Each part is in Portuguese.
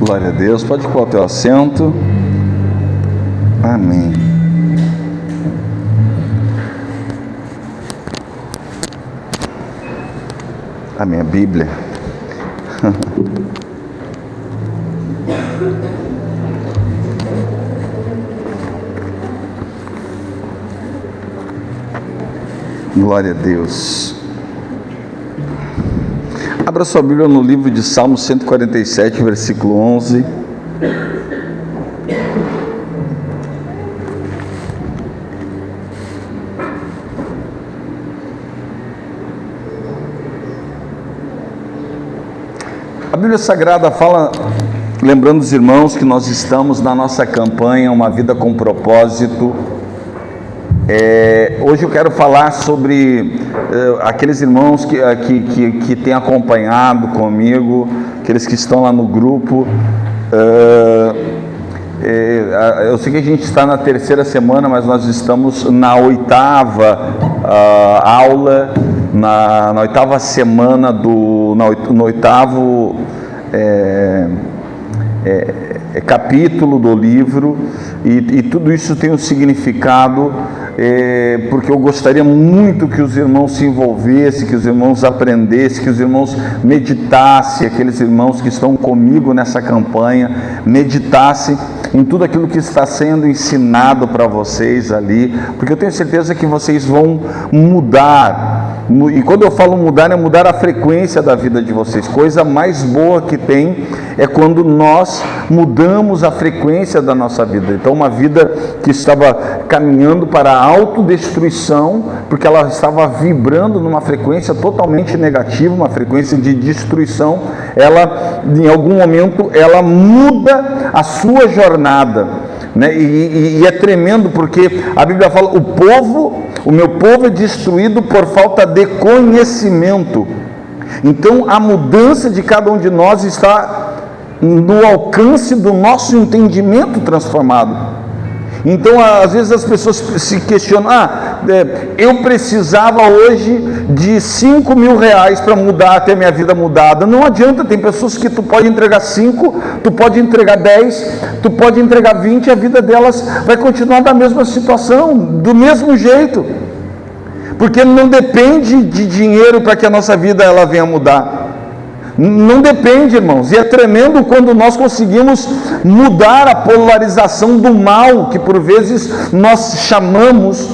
Glória a Deus. Pode ocupar o teu assento. Amém. A minha Bíblia. Glória a Deus. Abra sua Bíblia no livro de Salmos 147, versículo 11. A Bíblia Sagrada fala, lembrando os irmãos que nós estamos na nossa campanha Uma Vida com Propósito. Hoje eu quero falar sobre aqueles irmãos que têm acompanhado comigo, aqueles que estão lá no grupo. Eu sei que a gente está na terceira semana, mas nós estamos na oitava aula, na oitava semana, no oitavo capítulo do livro, e tudo isso tem um significado, porque eu gostaria muito que os irmãos se envolvessem, que os irmãos aprendessem, que os irmãos meditassem, aqueles irmãos que estão comigo nessa campanha, meditassem em tudo aquilo que está sendo ensinado para vocês ali, porque eu tenho certeza que vocês vão mudar. E quando eu falo mudar, é mudar a frequência da vida de vocês. Coisa mais boa que tem é quando nós mudamos a frequência da nossa vida. Então, uma vida que estava caminhando para a autodestruição, porque ela estava vibrando numa frequência totalmente negativa, uma frequência de destruição, ela, em algum momento, ela muda a sua jornada, né? E é tremendo, porque a Bíblia fala, o meu povo é destruído por falta de conhecimento. Então a mudança de cada um de nós está no alcance do nosso entendimento transformado. Então às vezes as pessoas se questionam, eu precisava hoje de 5 mil reais para mudar, ter minha vida mudada. Não adianta, tem pessoas que tu pode entregar 5, tu pode entregar 10, tu pode entregar 20, e a vida delas vai continuar da mesma situação, do mesmo jeito, porque não depende de dinheiro para que a nossa vida ela venha mudar. Não depende, irmãos, e é tremendo quando nós conseguimos mudar a polarização do mal, que por vezes nós chamamos.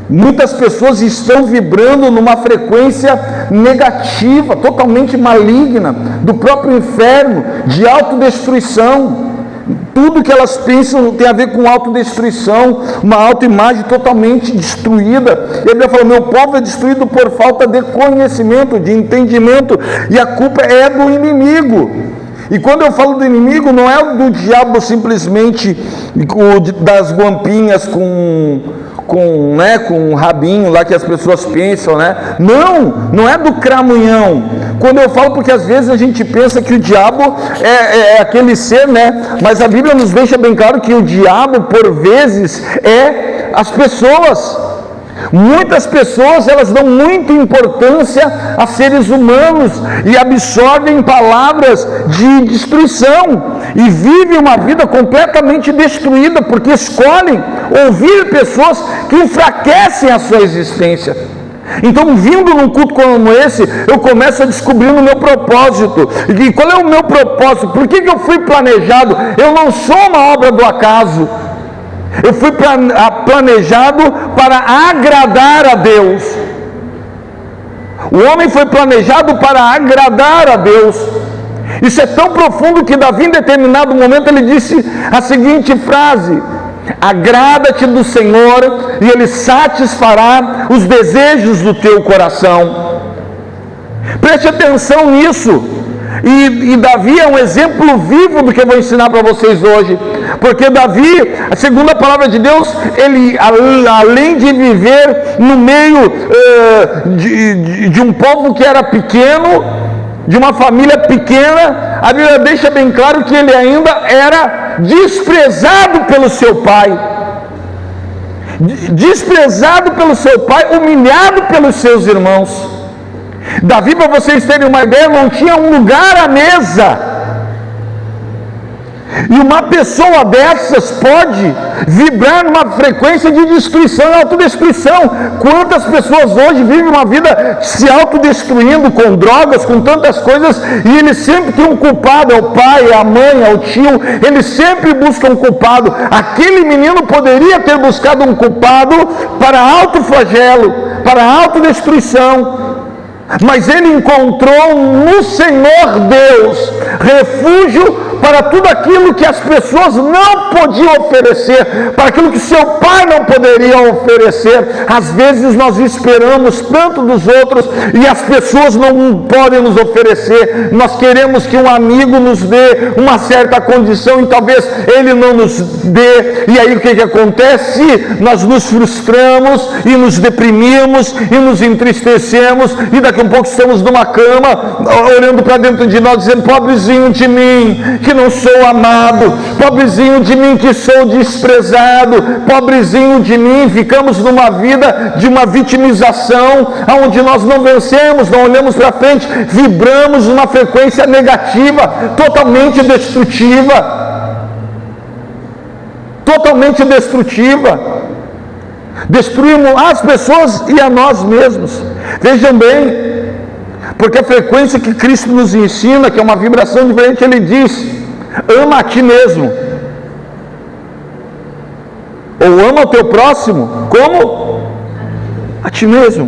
Muitas pessoas estão vibrando numa frequência negativa, totalmente maligna, do próprio inferno, de autodestruição. Tudo que elas pensam tem a ver com autodestruição, uma autoimagem totalmente destruída. E a Bíblia fala, meu povo é destruído por falta de conhecimento, de entendimento, e a culpa é do inimigo. E quando eu falo do inimigo, não é do diabo simplesmente das guampinhas com um rabinho lá que as pessoas pensam, né? Não é do cramunhão. Quando eu falo, porque às vezes a gente pensa que o diabo é aquele ser, né? Mas a Bíblia nos deixa bem claro que o diabo, por vezes, é as pessoas. Muitas pessoas, elas dão muita importância a seres humanos e absorvem palavras de destruição e vivem uma vida completamente destruída, porque escolhem ouvir pessoas que enfraquecem a sua existência. Então, vindo num culto como esse, eu começo a descobrir o meu propósito. E qual é o meu propósito? Por que eu fui planejado? Eu não sou uma obra do acaso. Eu fui planejado para agradar a Deus. O homem foi planejado para agradar a Deus. Isso é tão profundo que Davi, em determinado momento, ele disse a seguinte frase: agrada-te do Senhor e Ele satisfará os desejos do teu coração. Preste atenção nisso. E Davi é um exemplo vivo do que eu vou ensinar para vocês hoje, porque Davi, segundo a palavra de Deus, ele, além de viver no meio de um povo que era pequeno, de uma família pequena, a Bíblia deixa bem claro que ele ainda era desprezado pelo seu pai, humilhado pelos seus irmãos. Davi, para vocês terem uma ideia, não tinha um lugar à mesa. E uma pessoa dessas pode vibrar numa frequência de destruição e autodestruição. Quantas pessoas hoje vivem uma vida se autodestruindo com drogas, com tantas coisas, e eles sempre têm um culpado, é o pai, é a mãe, é o tio, eles sempre buscam um culpado. Aquele menino poderia ter buscado um culpado para autoflagelo, para autodestruição, mas ele encontrou no Senhor Deus refúgio para tudo aquilo que as pessoas não podiam oferecer, para aquilo que seu pai não poderia oferecer. Às vezes nós esperamos tanto dos outros e as pessoas não podem nos oferecer. Nós queremos que um amigo nos dê uma certa condição e talvez ele não nos dê, e aí o que acontece? Nós nos frustramos e nos deprimimos e nos entristecemos, e daqui a um pouco estamos numa cama olhando para dentro de nós dizendo: pobrezinho de mim, que não sou amado, pobrezinho de mim que sou desprezado, pobrezinho de mim. Ficamos numa vida de uma vitimização, onde nós não vencemos, não olhamos para frente, vibramos numa frequência negativa, totalmente destrutiva, destruímos as pessoas e a nós mesmos. Vejam bem, porque a frequência que Cristo nos ensina, que é uma vibração diferente, ele diz: ama a ti mesmo, ou ama o teu próximo como a ti mesmo.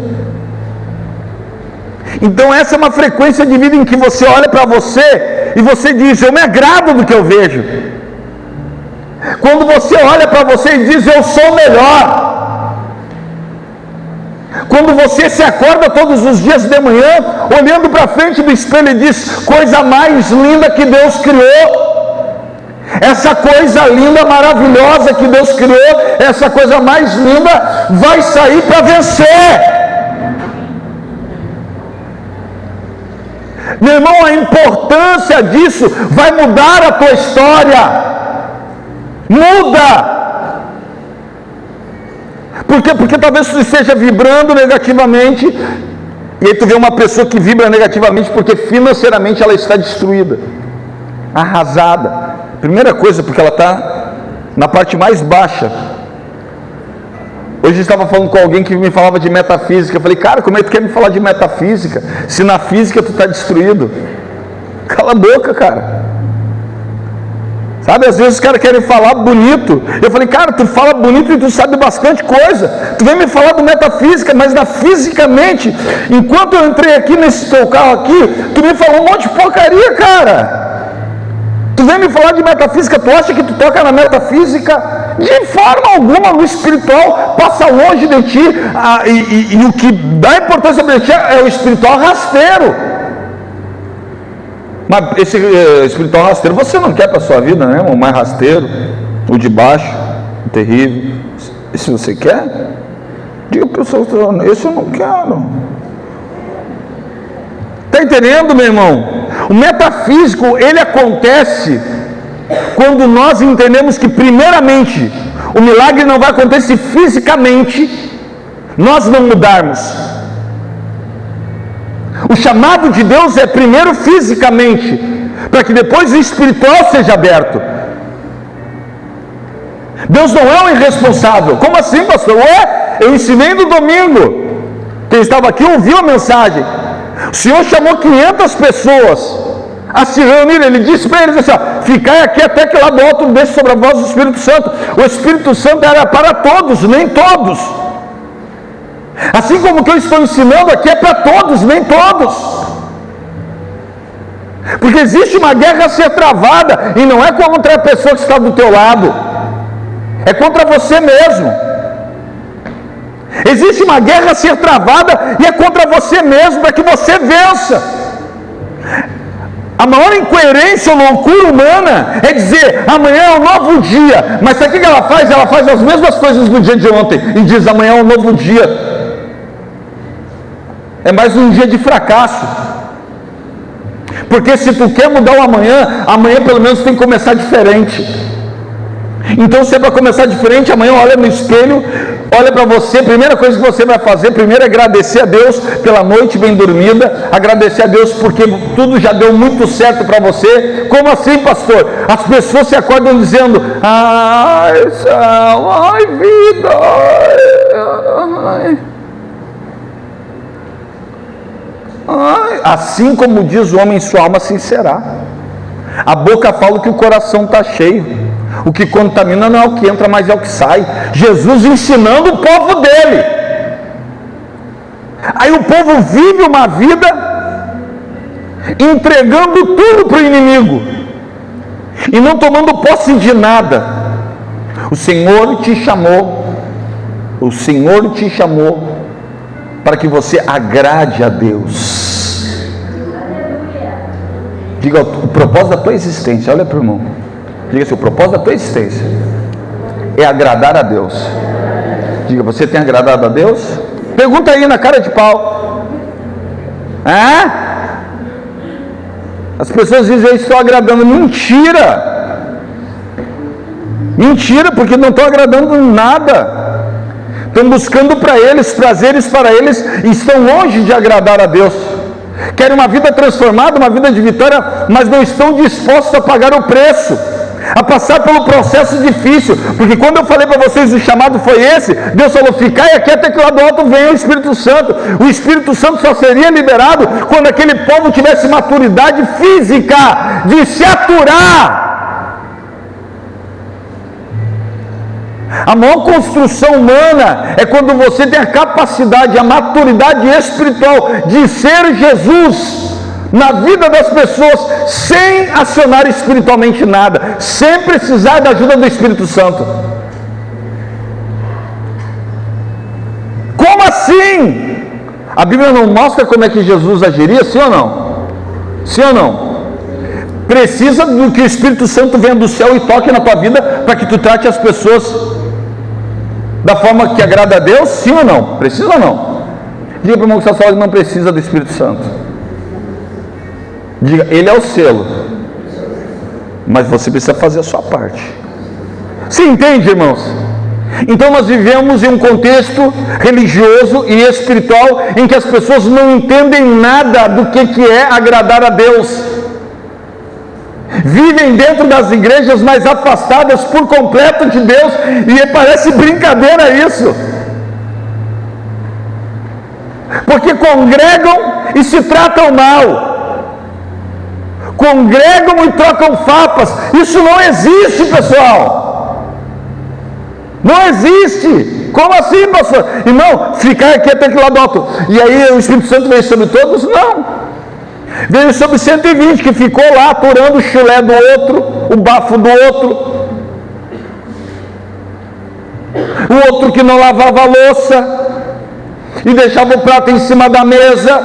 Então essa é uma frequência de vida em que você olha para você e você diz: eu me agrado do que eu vejo. Quando você olha para você e diz: eu sou melhor. Quando você se acorda todos os dias de manhã, olhando para frente do espelho e diz: coisa mais linda que Deus criou. Essa coisa linda, maravilhosa que Deus criou, essa coisa mais linda vai sair para vencer. Meu irmão, a importância disso vai mudar a tua história. Muda. Por quê? Porque talvez tu esteja vibrando negativamente, e aí tu vê uma pessoa que vibra negativamente porque financeiramente ela está destruída, arrasada. Primeira coisa, porque ela está na parte mais baixa. Hoje eu estava falando com alguém que me falava de metafísica. Eu falei: cara, como é que tu quer me falar de metafísica se na física tu está destruído? Cala a boca, cara. Sabe, às vezes os caras querem falar bonito. Eu falei: cara, tu fala bonito e tu sabe bastante coisa. Tu vem me falar do metafísica, mas na fisicamente, enquanto eu entrei aqui nesse teu carro aqui, tu me falou um monte de porcaria, cara. Tu vem me falar de metafísica, tu acha que tu toca na metafísica? De forma alguma. No espiritual passa longe de ti, e o que dá importância para ti é o espiritual rasteiro. Mas esse espiritual rasteiro você não quer para a sua vida, né? O mais rasteiro, o de baixo, o terrível. E se você quer, diga para o seu: esse eu não quero. Está entendendo, meu irmão? O metafísico, ele acontece quando nós entendemos que, primeiramente, o milagre não vai acontecer fisicamente, nós não mudarmos. O chamado de Deus é primeiro fisicamente, para que depois o espiritual seja aberto. Deus não é um irresponsável. Como assim, pastor? Ué, eu ensinei no domingo. Quem estava aqui ouviu a mensagem. O Senhor chamou 500 pessoas a se reunir. Ele disse para eles assim: ó, ficai aqui até que lá do alto desça sobre a voz do Espírito Santo. O Espírito Santo era para todos, nem todos. Assim como o que eu estou ensinando aqui é para todos, nem todos. Porque existe uma guerra a ser travada, e não é contra a pessoa que está do teu lado, é contra você mesmo. Existe uma guerra a ser travada e é contra você mesmo, para que você vença. A maior incoerência ou loucura humana é dizer: amanhã é um novo dia. Mas sabe o que ela faz? Ela faz as mesmas coisas do dia de ontem e diz: amanhã é um novo dia. É mais um dia de fracasso. Porque se tu quer mudar o amanhã, amanhã pelo menos tem que começar diferente. Então, se é para começar diferente, amanhã olha no espelho, olha para você, primeira coisa que você vai fazer, primeiro é agradecer a Deus pela noite bem dormida, agradecer a Deus porque tudo já deu muito certo para você. Como assim, pastor? As pessoas se acordam dizendo, ai céu, ai vida, ai. Assim como diz o homem, sua alma assim será. A boca fala que o coração está cheio. O que contamina não é o que entra, mas é o que sai. Jesus ensinando o povo dele. Aí o povo vive uma vida entregando tudo para o inimigo e não tomando posse de nada. O Senhor te chamou para que você agrade a Deus. Diga o propósito da tua existência. Olha para o irmão, diga assim: o propósito da tua existência é agradar a Deus. Diga: você tem agradado a Deus? Pergunta aí na cara de pau. As pessoas dizem: eu estou agradando. Mentira, porque não estão agradando nada. Estão buscando para eles, prazeres para eles, e estão longe de agradar a Deus. Querem uma vida transformada, uma vida de vitória, mas não estão dispostos a pagar o preço, a passar pelo processo difícil. Porque quando eu falei para vocês o chamado foi esse, Deus falou: ficai aqui até que lá do alto venha o Espírito Santo. O Espírito Santo só seria liberado quando aquele povo tivesse maturidade física de se aturar. A maior construção humana é quando você tem a capacidade, a maturidade espiritual de ser Jesus na vida das pessoas, sem acionar espiritualmente nada, sem precisar da ajuda do Espírito Santo. Como assim? A Bíblia não mostra como é que Jesus agiria, sim ou não? Sim ou não? Precisa do que o Espírito Santo venha do céu e toque na tua vida para que tu trate as pessoas da forma que agrada a Deus, sim ou não? Precisa ou não? Diga para o irmão que está falando que não precisa do Espírito Santo. Diga: ele é o selo, mas você precisa fazer a sua parte. Você entende, irmãos? Então nós vivemos em um contexto religioso e espiritual em que as pessoas não entendem nada do que é agradar a Deus. Vivem dentro das igrejas, mas afastadas por completo de Deus, e parece brincadeira isso, porque congregam e se tratam mal, congregam e trocam farpas. Isso não existe, pessoal, não existe. Como assim, pastor? Irmão, ficar aqui até que lá do alto, e aí o Espírito Santo veio sobre todos? Não. Veio sobre 120 que ficou lá aturando o chulé do outro, o bafo do outro, o outro que não lavava a louça e deixava o prato em cima da mesa,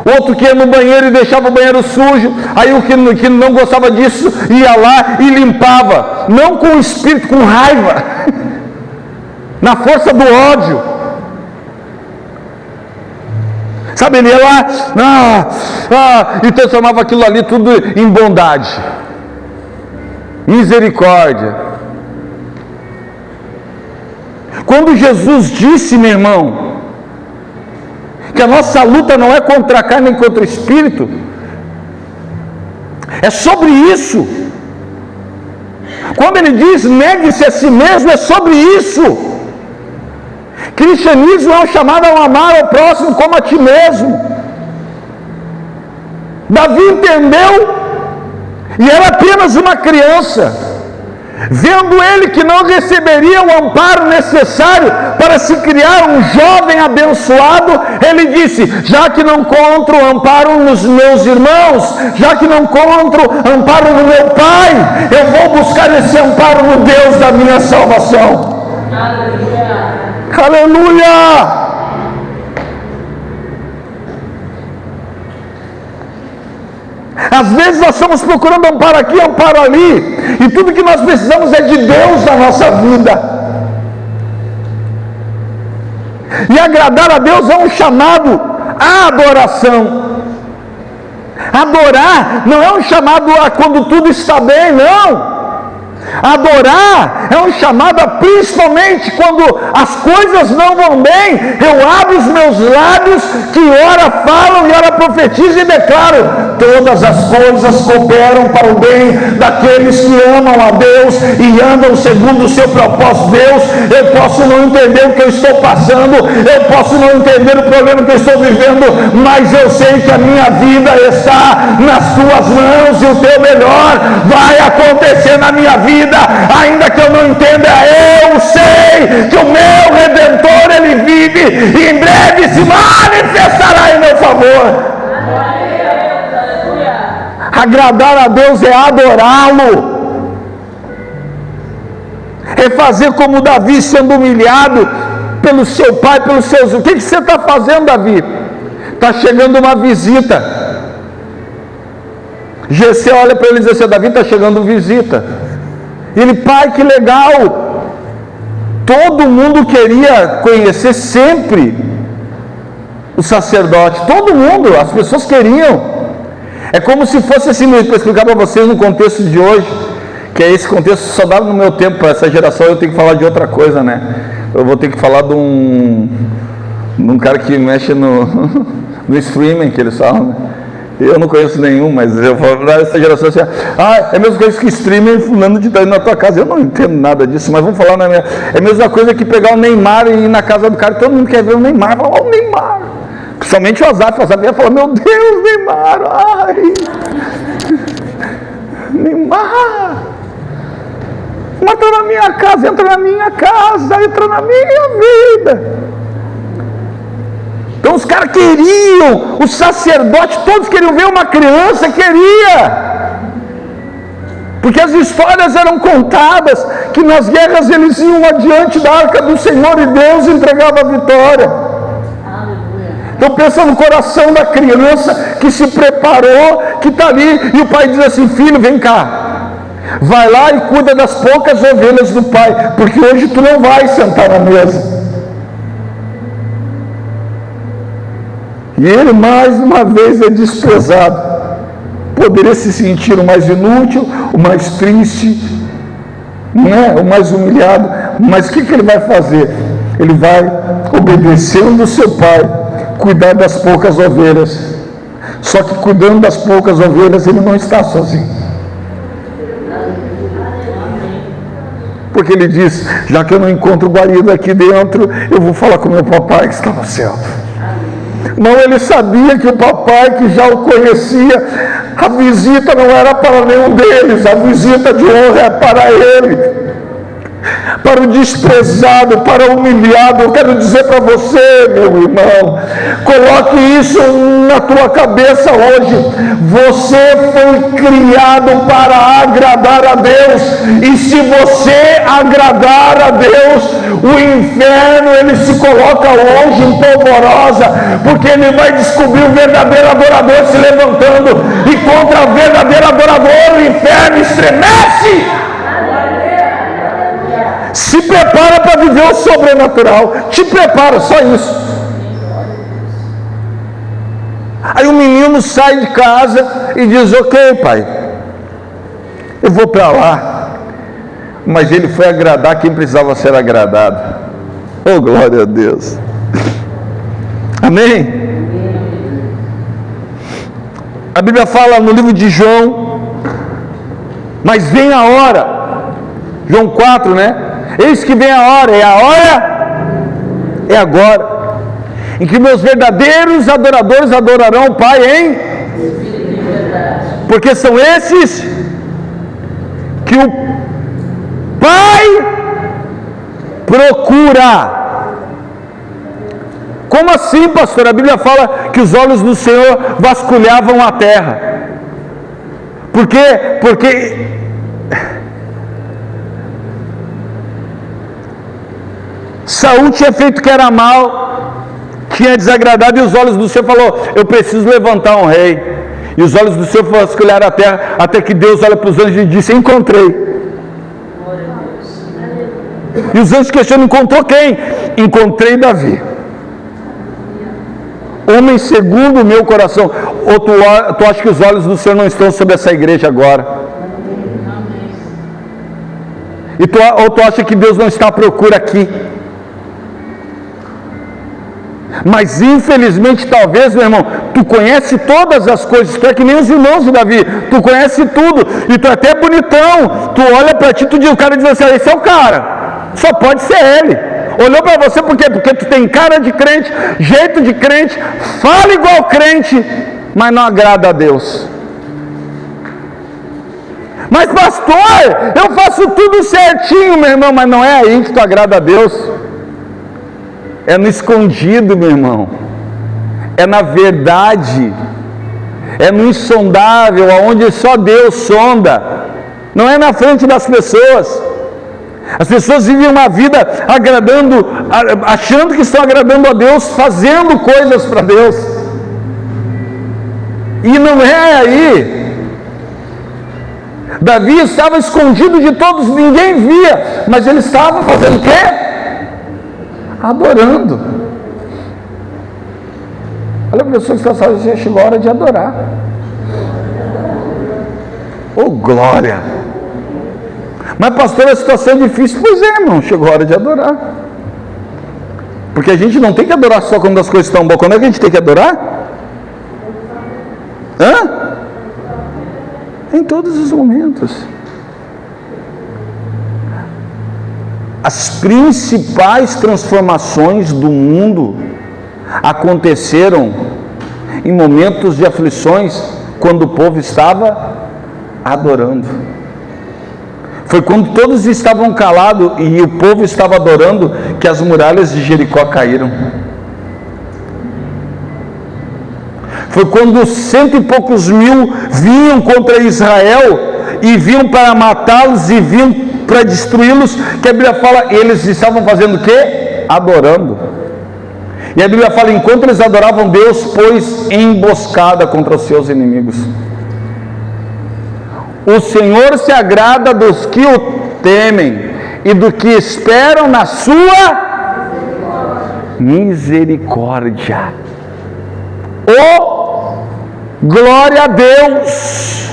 o outro que ia no banheiro e deixava o banheiro sujo. Aí o que não gostava disso ia lá e limpava, não com o espírito, com raiva, na força do ódio. Sabe, ele ia lá e transformava aquilo ali tudo em bondade, misericórdia. Quando Jesus disse, meu irmão, que a nossa luta não é contra a carne nem contra o espírito, é sobre isso. Quando ele diz negue-se a si mesmo, é sobre isso. Cristianismo é um chamado a amar ao próximo como a ti mesmo. Davi entendeu, e era apenas uma criança, vendo ele que não receberia o amparo necessário para se criar um jovem abençoado, ele disse: já que não encontro amparo nos meus irmãos, já que não encontro amparo no meu pai, eu vou buscar esse amparo no Deus da minha salvação. Aleluia! Às vezes nós estamos procurando amparo aqui, amparo ali, e tudo que nós precisamos é de Deus na nossa vida. E agradar a Deus é um chamado à adoração. Adorar não é um chamado a quando tudo está bem, não. Adorar é um chamado a, principalmente quando as coisas não vão bem, eu abro os meus lábios, que ora falam e ora profetizam e declaro: todas as coisas cooperam para o bem daqueles que amam a Deus e andam segundo o seu propósito. Deus, eu posso não entender o que eu estou passando, eu posso não entender o problema que eu estou vivendo, mas eu sei que a minha vida está nas tuas mãos e o teu melhor vai acontecer na minha vida. Ainda que eu não entenda, eu sei que o meu Redentor, ele vive e em breve se manifestará em meu favor. Agradar a Deus é adorá-lo, é fazer como Davi, sendo humilhado pelo seu pai, pelos seus... O que você está fazendo, Davi? Está chegando uma visita. Jessé olha para ele e diz assim: Davi, está chegando visita. Ele: pai, que legal. Todo mundo queria conhecer sempre o sacerdote, todo mundo, as pessoas queriam. É como se fosse assim, para explicar para vocês no contexto de hoje, que é esse contexto só dá no meu tempo. Para essa geração eu tenho que falar de outra coisa, né? Eu vou ter que falar de um cara que mexe no streaming, que eles falam, né? Eu não conheço nenhum, mas eu falo para essa geração assim: é a mesma coisa que streaming fulano de estar indo na tua casa. Eu não entendo nada disso, mas vamos falar na minha... É a mesma coisa que pegar o Neymar e ir na casa do cara, todo mundo quer ver o Neymar, fala: o Neymar. Principalmente o Azaf ia falar: meu Deus, Neymar, ai, Neymar, entra na minha casa, entra na minha casa, entra na minha vida. Então os caras queriam, o sacerdote, todos queriam ver uma criança, porque as histórias eram contadas, que nas guerras eles iam adiante da arca do Senhor e Deus entregava a vitória. Então pensa no coração da criança que se preparou, que está ali, e o pai diz assim: filho, vem cá, vai lá e cuida das poucas ovelhas do pai, porque hoje tu não vai sentar na mesa. E ele mais uma vez é desprezado. Poderia se sentir o mais inútil, o mais triste, né? O mais humilhado. Mas o que ele vai fazer? Ele vai, obedecendo o seu pai, cuidar das poucas ovelhas. Só que cuidando das poucas ovelhas, ele não está sozinho. Porque ele diz: já que eu não encontro guarida aqui dentro, eu vou falar com meu papai que está no céu. Não, ele sabia que o papai, que já o conhecia, a visita não era para nenhum deles, a visita de honra é para ele. Para o desprezado, para o humilhado. Eu quero dizer para você, meu irmão, coloque isso na tua cabeça hoje: você foi criado para agradar a Deus, e se você agradar a Deus, o inferno ele se coloca hoje em polvorosa, porque ele vai descobrir o verdadeiro adorador se levantando, e contra o verdadeiro adorador o inferno estremece. Se prepara para viver o sobrenatural. Te prepara, só isso. Aí o menino sai de casa e diz: ok, pai, eu vou para lá. Mas ele foi agradar quem precisava ser agradado. Oh, glória a Deus. Amém? A Bíblia fala no livro de João: mas vem a hora. João 4, né? Eis que vem a hora, é agora, em que meus verdadeiros adoradores adorarão o Pai em... Porque são esses que o Pai procura. Como assim, pastor? A Bíblia fala que os olhos do Senhor vasculhavam a terra. Por quê? Porque... Saul tinha feito o que era mal, tinha desagradado, e os olhos do Senhor falou: eu preciso levantar um rei. E os olhos do Senhor vasculharam a terra, até que Deus olha para os anjos e disse: encontrei. E os anjos questionam: encontrou quem? Encontrei Davi, homem segundo o meu coração. ou tu acha que os olhos do Senhor não estão sobre essa igreja agora? Ou tu acha que Deus não está à procura aqui? Mas infelizmente, talvez, meu irmão, tu conhece todas as coisas, tu é que nem os irmãos de Davi, tu conhece tudo, e tu é até bonitão, tu olha para ti, o cara diz assim, esse é o cara, só pode ser ele. Olhou para você por quê? Porque tu tem cara de crente, jeito de crente, fala igual crente, mas não agrada a Deus. Mas pastor, eu faço tudo certinho, meu irmão, mas não é aí que tu agrada a Deus. É no escondido, meu irmão. É na verdade. É no insondável, aonde só Deus sonda. Não é na frente das pessoas. As pessoas vivem uma vida agradando, achando que estão agradando a Deus, fazendo coisas para Deus. E não é aí. Davi estava escondido de todos, ninguém via, mas ele estava fazendo o quê? Adorando. Olha para a pessoa que está falando, chegou a hora de adorar. Oh, glória! Mas pastor, a situação é difícil. Pois é, irmão, chegou a hora de adorar. Porque a gente não tem que adorar só quando as coisas estão boas. Quando é que a gente tem que adorar? Em todos os momentos. As principais transformações do mundo aconteceram em momentos de aflições, quando o povo estava adorando. Foi quando todos estavam calados e o povo estava adorando que as muralhas de Jericó caíram. Foi quando 100 e poucos mil vinham contra Israel e vinham para matá-los e vinham para destruí-los, que a Bíblia fala, eles estavam fazendo o quê? Adorando. E a Bíblia fala, enquanto eles adoravam, Deus pôs emboscada contra os seus inimigos. O Senhor se agrada dos que o temem e do que esperam na sua misericórdia. Oh, glória a Deus!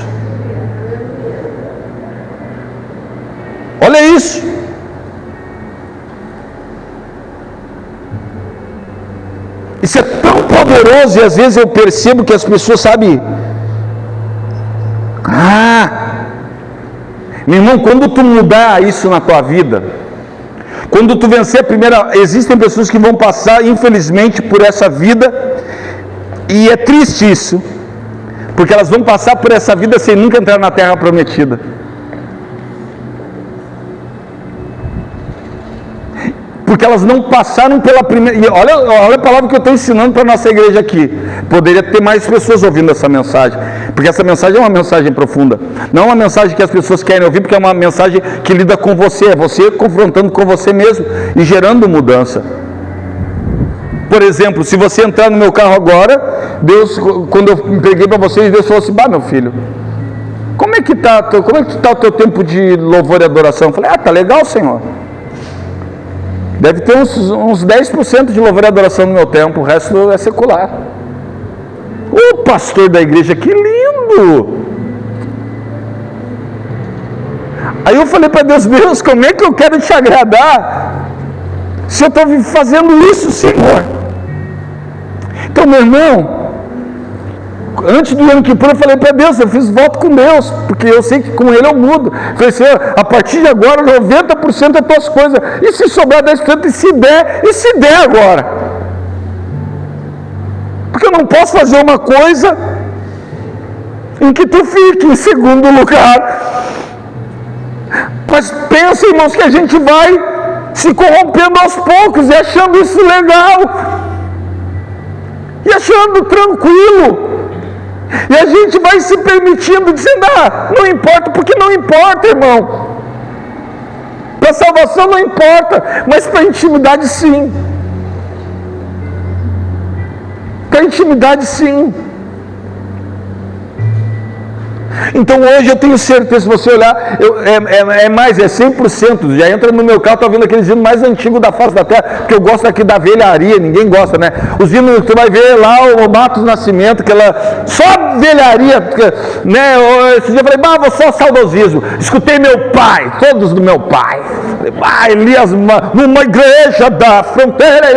Olha isso. Isso é tão poderoso e às vezes eu percebo que as pessoas sabem. Meu irmão, quando tu mudar isso na tua vida, quando tu vencer a primeira, existem pessoas que vão passar, infelizmente, por essa vida, e é triste isso, porque elas vão passar por essa vida sem nunca entrar na terra prometida. Porque elas não passaram pela primeira. E olha a palavra que eu estou ensinando para a nossa igreja aqui. Poderia ter mais pessoas ouvindo essa mensagem, porque essa mensagem é uma mensagem profunda. Não é uma mensagem que as pessoas querem ouvir, porque é uma mensagem que lida com você. É você confrontando com você mesmo e gerando mudança. Por exemplo, se você entrar no meu carro agora, Deus, quando eu peguei para vocês, Deus falou assim: bah, meu filho, como é que está o teu tempo de louvor e adoração? Eu falei: tá legal, Senhor. Deve ter uns 10% de louvor e adoração no meu tempo, o resto é secular. O pastor da igreja, que lindo! Aí eu falei para Deus: Deus, como é que eu quero te agradar se eu estou fazendo isso, Senhor? Então, meu irmão, antes do ano que por eu falei para Deus, eu fiz voto com Deus, porque eu sei que com Ele eu mudo. Eu falei: Senhor, a partir de agora 90% é tuas coisas, e se sobrar 10%, e se der agora? Porque eu não posso fazer uma coisa em que tu fique em segundo lugar. Mas pensa, irmãos, que a gente vai se corrompendo aos poucos e achando isso legal e achando tranquilo. E a gente vai se permitindo, dizendo: não importa, porque não importa, irmão. Para a salvação não importa, mas para a intimidade sim. Para a intimidade sim. Então hoje eu tenho certeza, se você olhar, é 100%, já entra no meu carro, está vendo aqueles hinos mais antigos da face da terra, porque eu gosto aqui da velharia, ninguém gosta, né? Os hinos que você vai ver lá, o Matos Nascimento, só velharia, né? Esse dia eu falei, vou só saudosismo. Escutei meu pai, todos do meu pai. Falei, Elias, numa igreja da fronteira,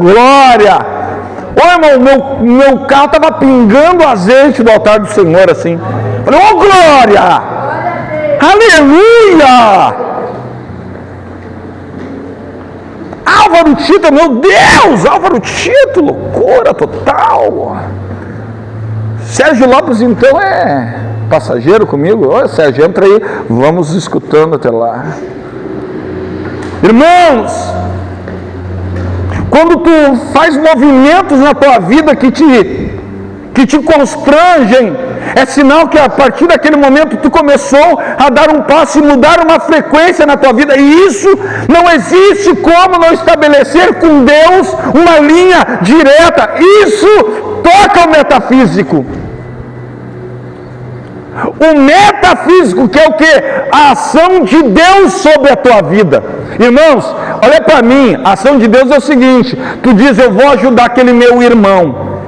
glória! Ô irmão, meu carro estava pingando azeite do altar do Senhor assim. Falei, glória! Aleluia! Álvaro Tito, meu Deus! Álvaro Tito, loucura total! Sérgio Lopes então é passageiro comigo? Olha, Sérgio, entra aí, vamos escutando até lá. Irmãos, quando tu faz movimentos na tua vida que te constrangem, é sinal que a partir daquele momento tu começou a dar um passo e mudar uma frequência na tua vida, e isso não existe como não estabelecer com Deus uma linha direta. Isso toca o metafísico. O metafísico, que é o que? A ação de Deus sobre a tua vida. Irmãos, olha para mim, a ação de Deus é o seguinte: tu diz, eu vou ajudar aquele meu irmão.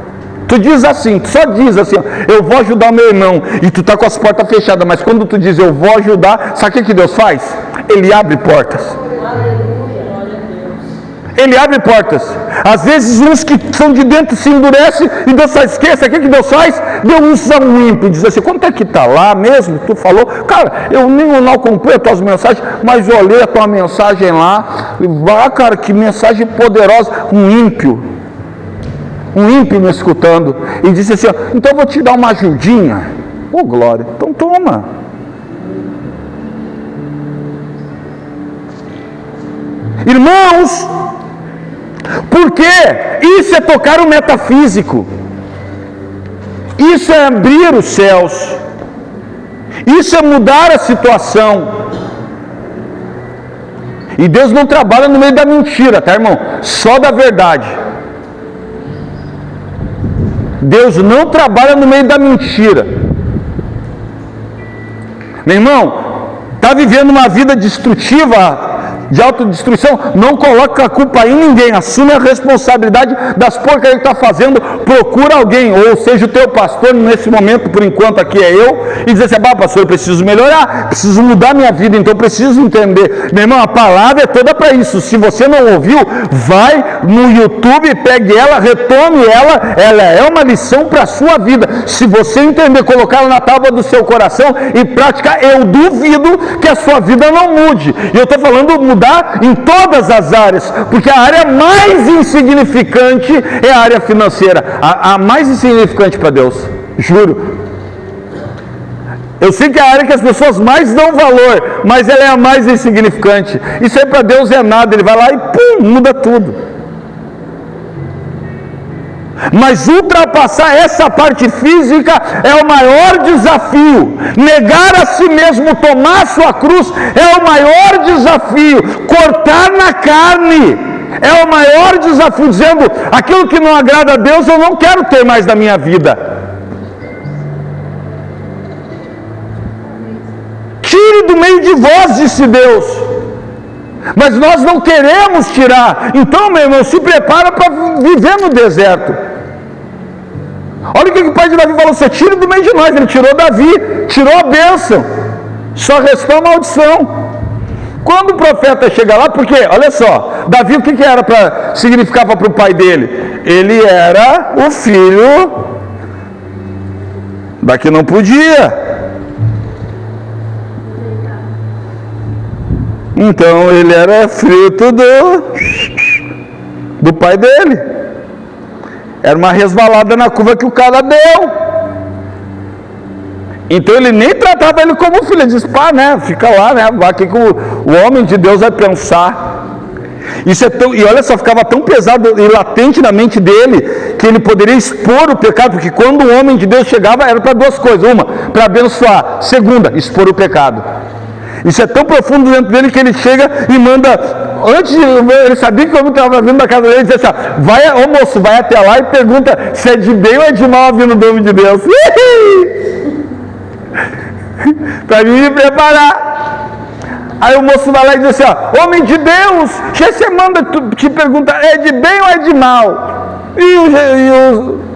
Tu diz assim, tu só diz assim, eu vou ajudar o meu irmão, e tu está com as portas fechadas, mas quando tu diz, eu vou ajudar, sabe o que Deus faz? Ele abre portas. Ele abre portas. Às vezes uns que são de dentro se endurecem e Deus só esquece. O que Deus faz? Deus usa um ímpio e diz assim, quanto é que está lá mesmo? Tu falou, cara, eu nem não acompanho as tuas mensagens, mas eu olhei a tua mensagem lá, cara, que mensagem poderosa. Um ímpio me escutando, e disse assim, então eu vou te dar uma ajudinha. Glória, então toma. Irmãos, porque isso é tocar o metafísico, isso é abrir os céus, isso é mudar a situação. E Deus não trabalha no meio da mentira, tá, irmão? Só da verdade. Deus não trabalha no meio da mentira. Meu irmão, está vivendo uma vida destrutiva, de autodestruição, não coloca a culpa em ninguém, assume a responsabilidade das porcarias que está fazendo, procura alguém, ou seja, o teu pastor, nesse momento, por enquanto aqui é eu, e diz assim, pastor, eu preciso melhorar, preciso mudar minha vida, então eu preciso entender. Meu irmão, a palavra é toda para isso. Se você não ouviu, vai no YouTube, pegue ela, retome ela é uma lição para a sua vida. Se você entender, colocar ela na tábua do seu coração e praticar, eu duvido que a sua vida não mude. E eu estou falando mudar em todas as áreas, porque a área mais insignificante é a área financeira, a mais insignificante para Deus, juro. Eu sei que é a área que as pessoas mais dão valor, mas ela é a mais insignificante. Isso aí para Deus é nada, Ele vai lá e pum, muda tudo. Mas ultrapassar essa parte física é o maior desafio. Negar a si mesmo, tomar a sua cruz é o maior desafio. Cortar na carne é o maior desafio, dizendo, aquilo que não agrada a Deus eu não quero ter mais na minha vida. Tire do meio de vós, disse Deus. Mas nós não queremos tirar. Então, meu irmão, se prepara para viver no deserto. Olha o que o pai de Davi falou, você tira do meio de nós. Ele tirou Davi, tirou a bênção, só restou a maldição. Quando o profeta chega lá, porque, olha só, Davi o que era para significava para o pai dele? Ele era o filho da que não podia. Então ele era fruto do pai dele. Era uma resvalada na curva que o cara deu. Então ele nem tratava ele como filho. Ele disse, né, fica lá, né, o que o homem de Deus vai pensar. Isso e olha só, ficava tão pesado e latente na mente dele, que ele poderia expor o pecado, porque quando o homem de Deus chegava, era para duas coisas. Uma, para abençoar. Segunda, expor o pecado. Isso é tão profundo dentro dele que ele chega e manda, antes ele sabia que o homem estava vindo da casa dele, ele disse assim, ô moço, vai até lá e pergunta se é de bem ou é de mal vindo do homem de Deus. Para mim me preparar. Aí o moço vai lá e diz assim, homem de Deus, você manda te perguntar, é de bem ou é de mal? E o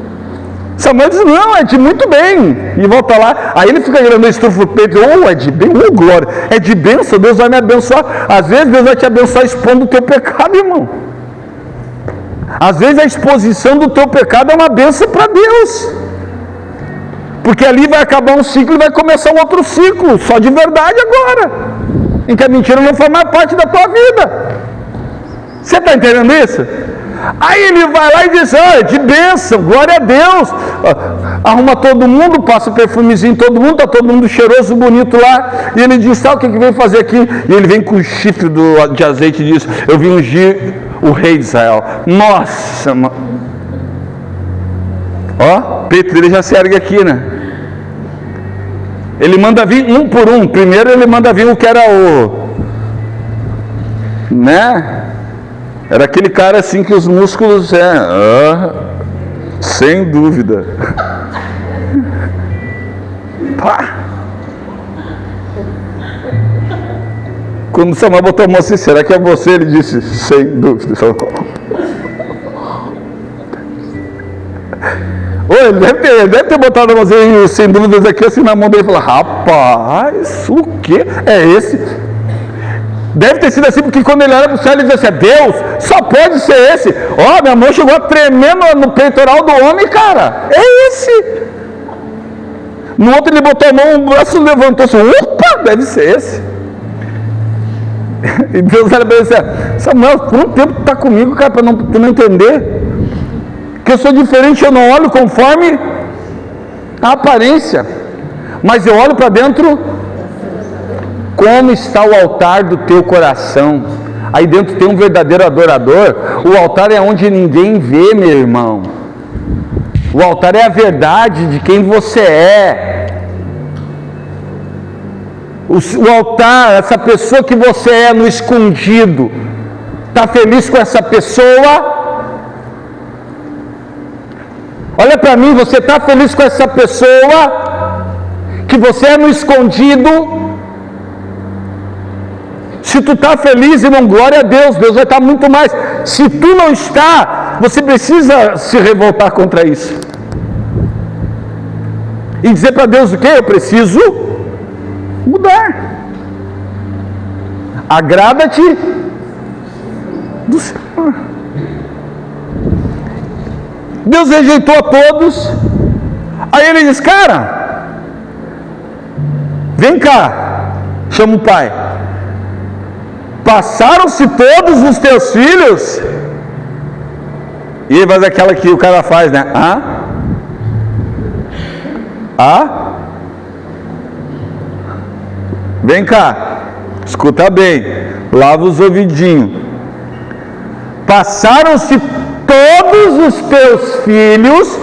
Samuel diz, não, é de muito bem. E volta lá, aí ele fica gritando, estufa o peito, é de bem, glória, é de bênção, Deus vai me abençoar. Às vezes Deus vai te abençoar expondo o teu pecado, irmão. Às vezes a exposição do teu pecado é uma bênção para Deus. Porque ali vai acabar um ciclo e vai começar um outro ciclo, só de verdade agora, em que a mentira não faz mais parte da tua vida. Você está entendendo isso? Aí ele vai lá e diz, de bênção, glória a Deus, arruma todo mundo, passa perfumezinho em todo mundo, está todo mundo cheiroso, bonito lá, e ele diz, o que vem fazer aqui? E ele vem com o chifre de azeite e diz, eu vim ungir o rei de Israel. Nossa, o peito dele já se ergue aqui, né? Ele manda vir um por um. Primeiro ele manda vir o que era era aquele cara assim que os músculos sem dúvida. Pá. Quando o Samuel botou a mão assim, será que é você? Ele disse, sem dúvida. Ele deve ter botado a mãozinha sem dúvidas aqui assim na mão dele e falou, rapaz, o que é esse? Deve ter sido assim, porque quando ele olha para o céu, ele diz assim, Deus, só pode ser esse. Minha mão chegou a tremer no peitoral do homem, cara. É esse. No outro ele botou a mão, o braço levantou assim, opa, deve ser esse. E Deus olha para ele e diz, Samuel, quanto tempo tu está comigo, cara, para não entender? Que eu sou diferente, eu não olho conforme a aparência, mas eu olho para dentro. Como está o altar do teu coração? Aí dentro tem um verdadeiro adorador. O altar é onde ninguém vê, meu irmão. O altar é a verdade de quem você é. O altar, essa pessoa que você é no escondido, está feliz com essa pessoa? Olha para mim, você está feliz com essa pessoa que você é no escondido? Se tu está feliz, irmão, glória a Deus, Deus vai estar muito mais. Se tu não está, você precisa se revoltar contra isso e dizer para Deus o quê? Eu preciso mudar. Agrada-te do Senhor. Deus rejeitou a todos. Aí ele diz, cara, vem cá, chama o pai. Passaram-se todos os teus filhos? E ele faz aquela que o cara faz, né? Vem cá, escuta bem, lava os ouvidinhos. Passaram-se todos os teus filhos?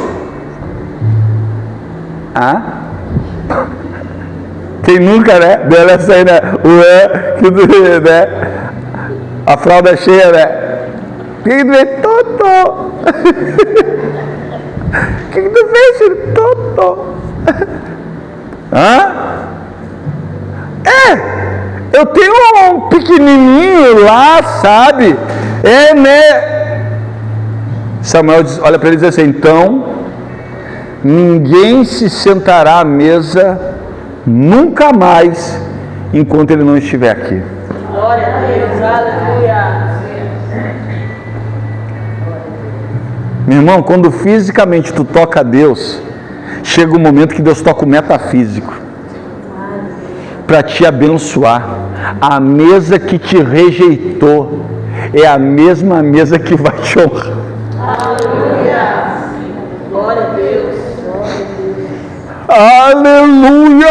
Quem nunca, né? Dela essa aí, né? Né? A fralda cheia, né? Quem tu fez? Totó. Quem tu fez, filho? Totó. Eu tenho um pequenininho lá, sabe? Né? Samuel olha para ele e diz assim, então, ninguém se sentará à mesa nunca mais, enquanto ele não estiver aqui. Glória a Deus, aleluia. Meu irmão, quando fisicamente tu toca a Deus, chega um momento que Deus toca o metafísico para te abençoar. A mesa que te rejeitou é a mesma mesa que vai te honrar. Aleluia. Glória a Deus. Aleluia!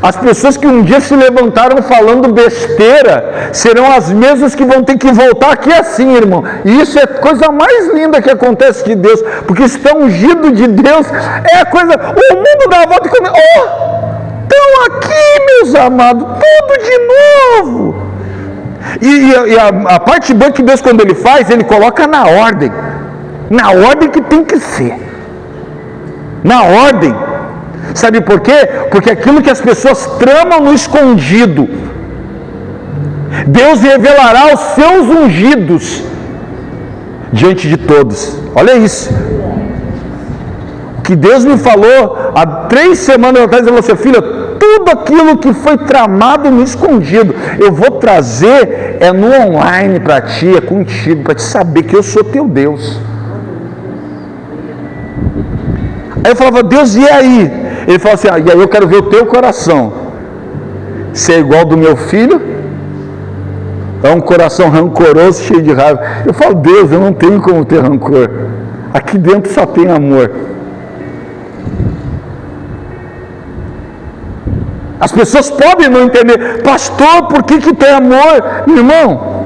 As pessoas que um dia se levantaram falando besteira serão as mesmas que vão ter que voltar aqui assim, irmão. E isso é a coisa mais linda que acontece de Deus, porque está ungido de Deus. É a coisa, o mundo dá a volta e começa, estão aqui, meus amados, tudo de novo. E a parte boa que Deus, quando Ele faz, Ele coloca na ordem que tem que ser, na ordem. Sabe por quê? Porque aquilo que as pessoas tramam no escondido, Deus revelará os seus ungidos diante de todos. Olha isso. O que Deus me falou há 3 semanas atrás, Ele falou assim: filha, tudo aquilo que foi tramado no escondido, eu vou trazer no online para ti, é contigo, para te saber que eu sou teu Deus. Aí eu falava: Deus, e aí? Ele falou assim: e aí eu quero ver o teu coração, se é igual ao do meu filho, é um coração rancoroso, cheio de raiva. Eu falo: Deus, eu não tenho como ter rancor, aqui dentro só tem amor. As pessoas podem não entender: pastor, por que tem amor? Meu irmão,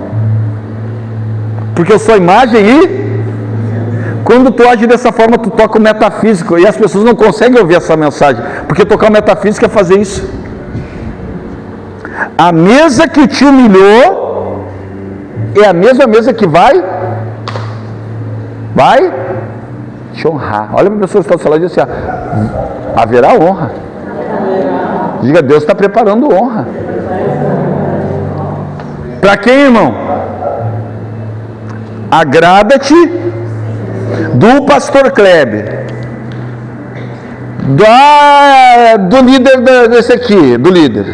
porque eu sou imagem e quando tu age dessa forma, tu toca o metafísico, e as pessoas não conseguem ouvir essa mensagem, porque tocar o metafísico é fazer isso. A mesa que te humilhou é a mesma mesa que vai te honrar. Olha para a pessoa que está falando e diz assim: haverá honra. Diga: Deus está preparando honra. Para quem, irmão? Agrada-te do pastor Kleber, do líder desse aqui, do líder.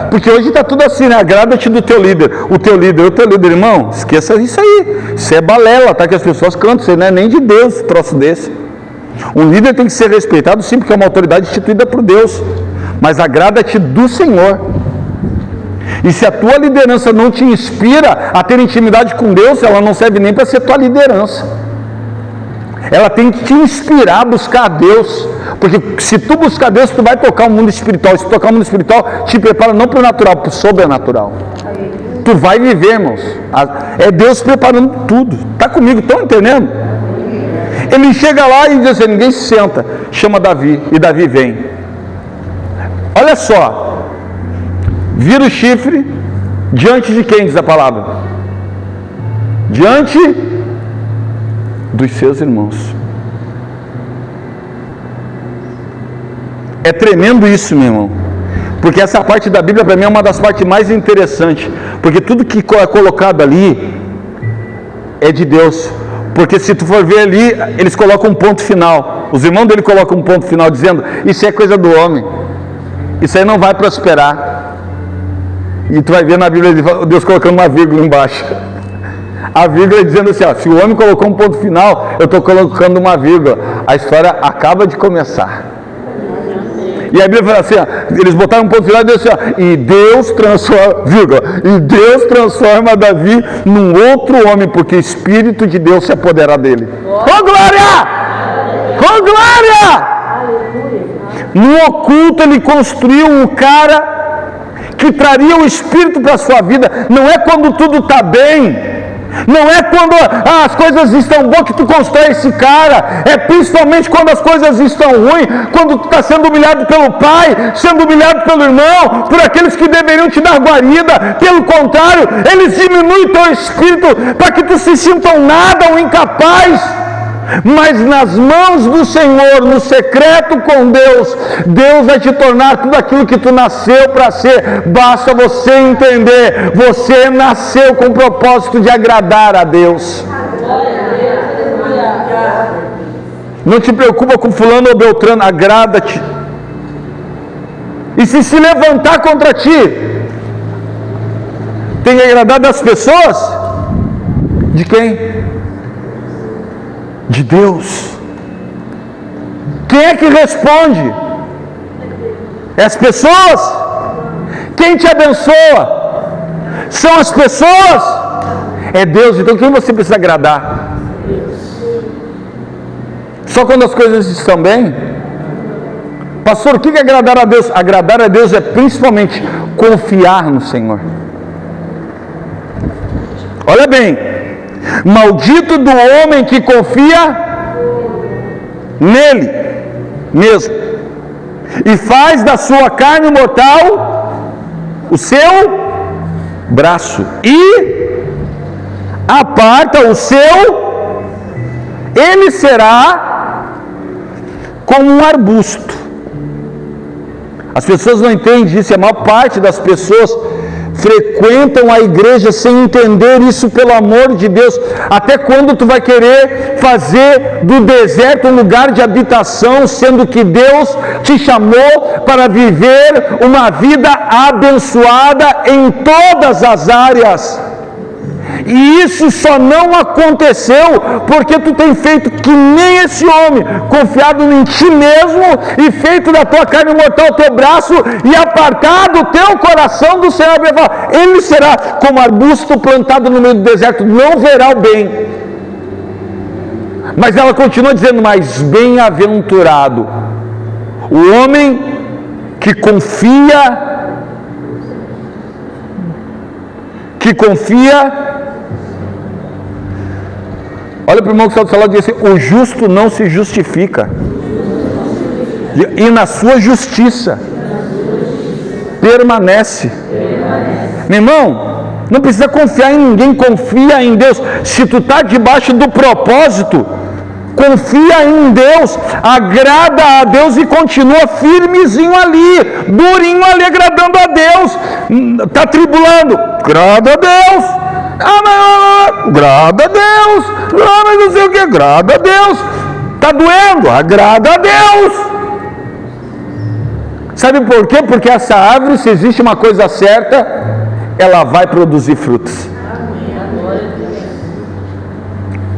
Porque hoje está tudo assim, né? Agrada-te do teu líder. O teu líder, irmão, esqueça isso aí. Isso é balela, tá? Que as pessoas cantam, isso não é nem de Deus, esse troço desse. Um líder tem que ser respeitado, sim, porque é uma autoridade instituída por Deus. Mas agrada-te do Senhor. E se a tua liderança não te inspira a ter intimidade com Deus, ela não serve nem para ser tua liderança. Ela tem que te inspirar a buscar a Deus. Porque se tu buscar Deus, tu vai tocar o mundo espiritual. Se tu tocar o mundo espiritual, te prepara não para o natural, para o sobrenatural. Tu vai viver, irmãos. É Deus preparando tudo. Está comigo, estão entendendo? Ele chega lá e diz assim: ninguém se senta. Chama Davi, e Davi vem. Olha só, vira o chifre diante de quem, diz a palavra? Diante dos seus irmãos. É tremendo isso, meu irmão, porque essa parte da Bíblia para mim é uma das partes mais interessantes, porque tudo que é colocado ali é de Deus. Porque se tu for ver ali, eles colocam um ponto final, os irmãos dele colocam um ponto final dizendo: isso é coisa do homem, isso aí não vai prosperar. E tu vai ver na Bíblia Deus colocando uma vírgula embaixo. A vírgula dizendo assim: se o homem colocou um ponto final, eu estou colocando uma vírgula. A história acaba de começar. E a Bíblia fala assim: eles botaram um ponto final e diz assim: e Deus transforma, vírgula, e Deus transforma Davi num outro homem, porque o Espírito de Deus se apodera dele. Oh glória! Oh glória! No oculto ele construiu um cara que traria o Espírito para a sua vida. Não é quando tudo está bem, não é quando as coisas estão boas que tu constrói esse cara, é principalmente quando as coisas estão ruins, quando tu está sendo humilhado pelo pai, sendo humilhado pelo irmão, por aqueles que deveriam te dar guarida. Pelo contrário, eles diminuem teu espírito para que tu se sinta um nada, um incapaz. Mas nas mãos do Senhor, no secreto com Deus, Deus vai te tornar tudo aquilo que tu nasceu para ser. Basta você entender: você nasceu com o propósito de agradar a Deus. Não te preocupa com fulano ou beltrano, agrada-te. E se levantar contra ti, tem agradado as pessoas? De quem? De Deus. Quem é que responde? É as pessoas. Quem te abençoa? São as pessoas. É Deus. Então quem você precisa agradar? Só quando as coisas estão bem? Pastor, o que é agradar a Deus? Agradar a Deus é principalmente confiar no Senhor. Olha bem: maldito do homem que confia nele mesmo e faz da sua carne mortal o seu braço e aparta o seu, ele será como um arbusto. As pessoas não entendem isso, a maior parte das pessoas frequentam a igreja sem entender isso, pelo amor de Deus. Até quando tu vai querer fazer do deserto um lugar de habitação, sendo que Deus te chamou para viver uma vida abençoada em todas as áreas? E isso só não aconteceu porque tu tem feito que nem esse homem, confiado em ti mesmo e feito da tua carne mortal o teu braço e apartado o teu coração do Senhor. Ele será como arbusto plantado no meio do deserto, não verá o bem. Mas ela continua dizendo, mas bem-aventurado o homem que confia olha para o irmão que está do seu lado e diz assim, o justo não se justifica, e na sua justiça permanece. Meu irmão, não precisa confiar em ninguém, confia em Deus. Se tu está debaixo do propósito, confia em Deus, agrada a Deus e continua firmezinho ali, durinho ali, agradando a Deus. Está tribulando, agrada a Deus. Agrada a Deus. Mas não sei o que, agrada a Deus. Está doendo, agrada a Deus. Sabe por quê? Porque essa árvore, se existe uma coisa certa, ela vai produzir frutos.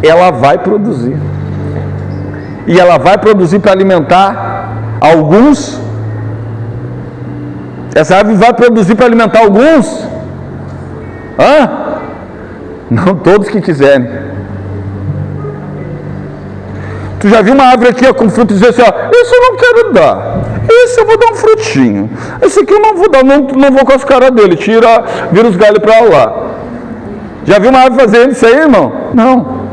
Ela vai produzir. E ela vai produzir para alimentar alguns. Essa árvore vai produzir para alimentar alguns. Não todos que quiserem. Tu já viu uma árvore aqui com fruto e dizer assim, esse eu não quero dar, esse eu vou dar um frutinho, esse aqui eu não vou dar, não vou com as caras dele, vira os galhos para lá. Já viu uma árvore fazendo isso aí, irmão? Não.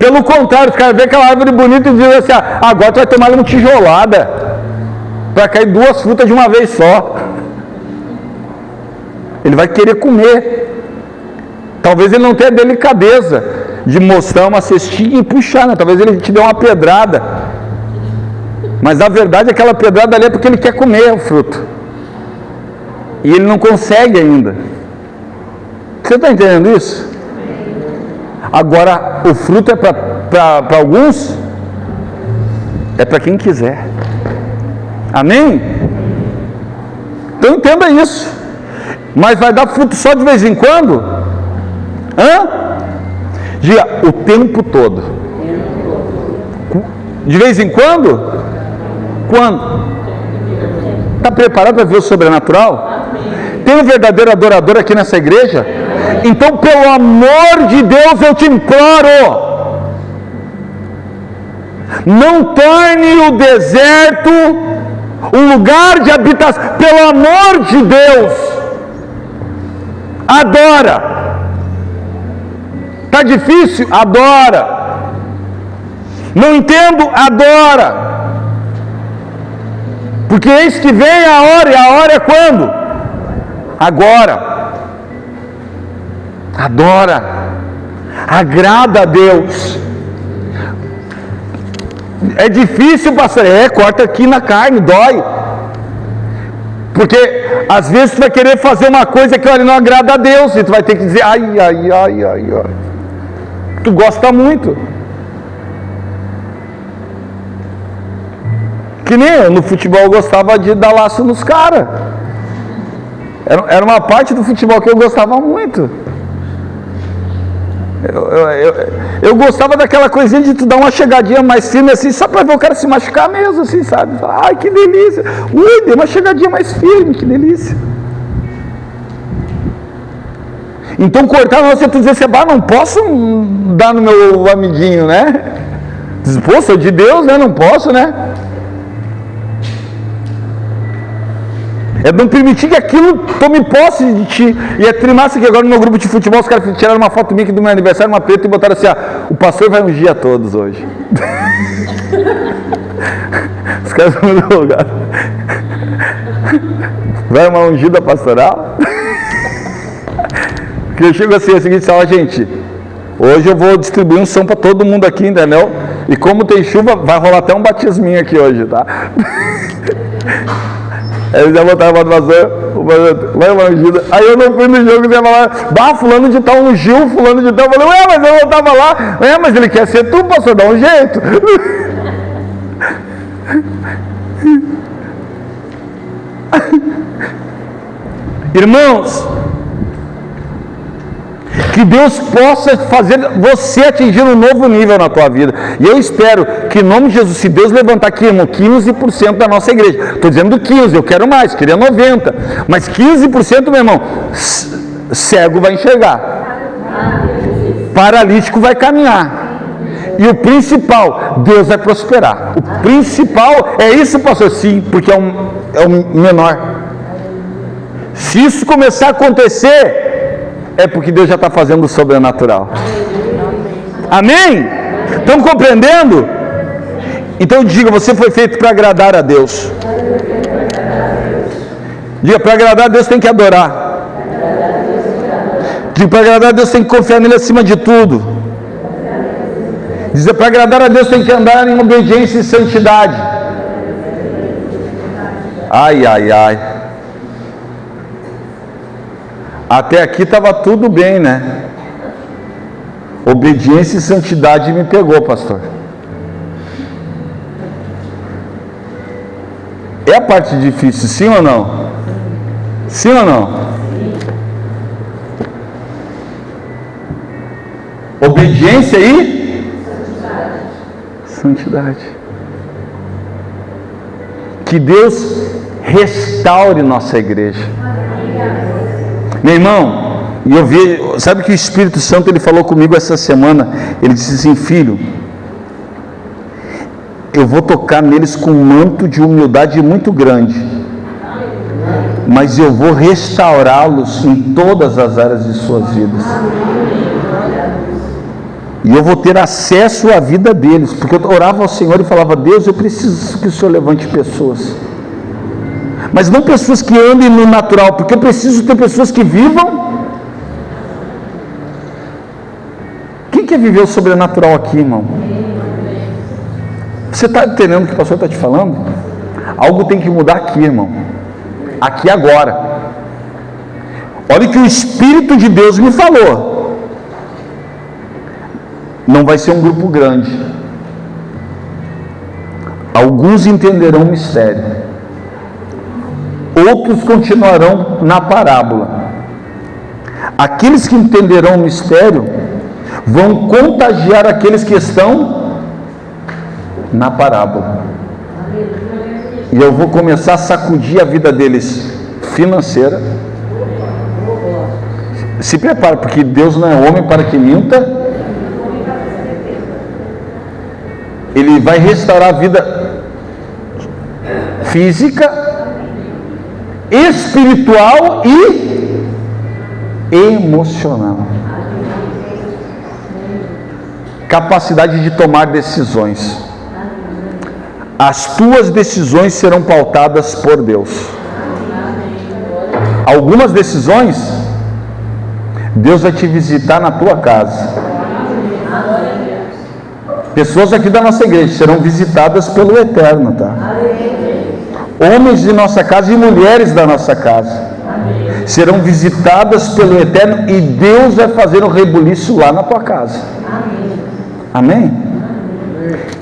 Pelo contrário, os caras veem aquela árvore bonita e dizem assim, agora tu vai tomar uma tijolada para cair 2 frutas de uma vez só. Ele vai querer comer. Talvez ele não tenha delicadeza de mostrar uma cestinha e puxar, né? Talvez ele te dê uma pedrada. Mas na verdade aquela pedrada ali é porque ele quer comer o fruto. E ele não consegue ainda. Você está entendendo isso? Agora, o fruto é para alguns? É para quem quiser. Amém? Então entenda isso. Mas vai dar fruto só de vez em quando? Diga, o tempo todo. De vez em quando? Quando? Está preparado para ver o sobrenatural? Tem um verdadeiro adorador aqui nessa igreja? Então, pelo amor de Deus, eu te imploro, não torne o deserto um lugar de habitação. Pelo amor de Deus, adora. Está difícil? Adora. Não entendo? Adora. Porque eis que vem a hora, e a hora é quando? Agora. Adora. Agrada a Deus. É difícil, pastor. Corta aqui na carne, dói. Porque às vezes tu vai querer fazer uma coisa que não agrada a Deus, e tu vai ter que dizer, ai. Tu gosta muito. Que nem eu, no futebol eu gostava de dar laço nos caras. Era uma parte do futebol que eu gostava muito. Eu gostava daquela coisinha de tu dar uma chegadinha mais firme assim, só para ver o cara se machucar mesmo, assim, sabe? Ai, que delícia. Ui, deu uma chegadinha mais firme, que delícia. Então cortar você, tu dizer assim, não posso dar no meu amiguinho, né? Diz, pô, sou de Deus, né? Não posso, né? É não permitir que aquilo tome posse de ti. E é trimassa que agora no meu grupo de futebol os caras tiraram uma foto minha aqui do meu aniversário, uma preta, e botaram assim, o pastor vai ungir a todos hoje. Os caras vão me lugar. Vai uma ungida pastoral? Que eu chego assim, é o seguinte, ó, gente, hoje eu vou distribuir unção para todo mundo aqui, entendeu? E como tem chuva, vai rolar até um batisminho aqui hoje, tá? Aí eles já botaram o pastor, vai ungido. Aí eu não fui no jogo, e ia falar, fulano de tal ungiu, fulano de tal. Eu falei, mas eu não estava lá. Mas ele quer ser tu, pastor, dá um jeito. Irmãos, que Deus possa fazer você atingir um novo nível na tua vida. E eu espero que em nome de Jesus, se Deus levantar aqui, irmão, 15% da nossa igreja. Estou dizendo 15%, eu quero mais, queria 90%. Mas 15%, meu irmão, cego vai enxergar. Paralítico vai caminhar. E o principal, Deus vai prosperar. O principal é isso, pastor? Sim, porque é o menor. Se isso começar a acontecer, é porque Deus já está fazendo o sobrenatural. Amém? Estão compreendendo? Então diga, você foi feito para agradar a Deus. Diga, para agradar a Deus tem que adorar. Diga, para agradar a Deus tem que confiar nele acima de tudo. Diga, para agradar a Deus tem que andar em obediência e santidade. Ai, ai, ai. Até aqui estava tudo bem, né? Obediência e santidade me pegou, pastor. É a parte difícil, sim ou não? Sim ou não? Obediência e santidade. Que Deus restaure nossa igreja. Meu irmão, e eu vi, sabe que o Espírito Santo ele falou comigo essa semana? Ele disse assim, filho, eu vou tocar neles com um manto de humildade muito grande, mas eu vou restaurá-los em todas as áreas de suas vidas. E eu vou ter acesso à vida deles, porque eu orava ao Senhor e falava, Deus, eu preciso que o Senhor levante pessoas. Mas não pessoas que andem no natural, porque eu preciso ter pessoas que vivam. Quem quer viver o sobrenatural aqui, irmão? Você está entendendo o que o pastor está te falando? Algo tem que mudar aqui, irmão. Aqui agora. Olha o que o Espírito de Deus me falou. Não vai ser um grupo grande. Alguns entenderão o mistério. Outros continuarão na parábola. Aqueles que entenderão o mistério vão contagiar aqueles que estão na parábola. E eu vou começar a sacudir a vida deles financeira. Se prepare, porque Deus não é homem para que minta. Ele vai restaurar a vida física, espiritual e emocional. Capacidade de tomar decisões. As tuas decisões serão pautadas por Deus. Algumas decisões, Deus vai te visitar na tua casa. Pessoas aqui da nossa igreja serão visitadas pelo Eterno, tá? Homens de nossa casa e mulheres da nossa casa serão visitadas pelo Eterno e Deus vai fazer um rebuliço lá na tua casa. Amém?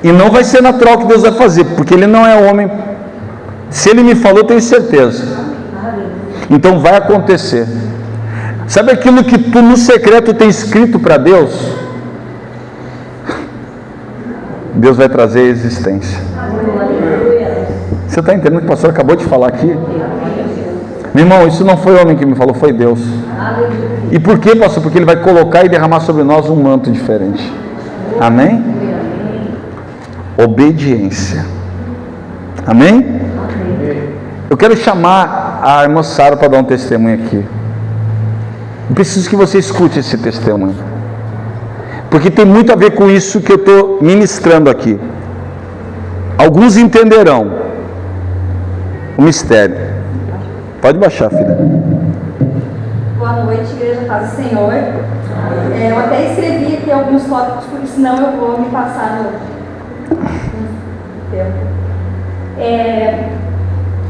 E não vai ser natural que Deus vai fazer, porque Ele não é homem. Se Ele me falou, eu tenho certeza. Então vai acontecer. Sabe aquilo que tu no secreto tem escrito para Deus? Deus vai trazer a existência. Você está entendendo o que o pastor acabou de falar aqui? Meu irmão, isso não foi o homem que me falou, foi Deus. E por quê, pastor? Porque Ele vai colocar e derramar sobre nós um manto diferente. Amém? Obediência. Amém? Eu quero chamar a irmã Sara para dar um testemunho aqui. Eu preciso que você escute esse testemunho, porque tem muito a ver com isso que eu estou ministrando aqui. Alguns entenderão o mistério. Pode baixar, filha. Boa Boa noite, Igreja Paz do Senhor. Eu até escrevi aqui alguns tópicos, porque senão eu vou me passar no tempo.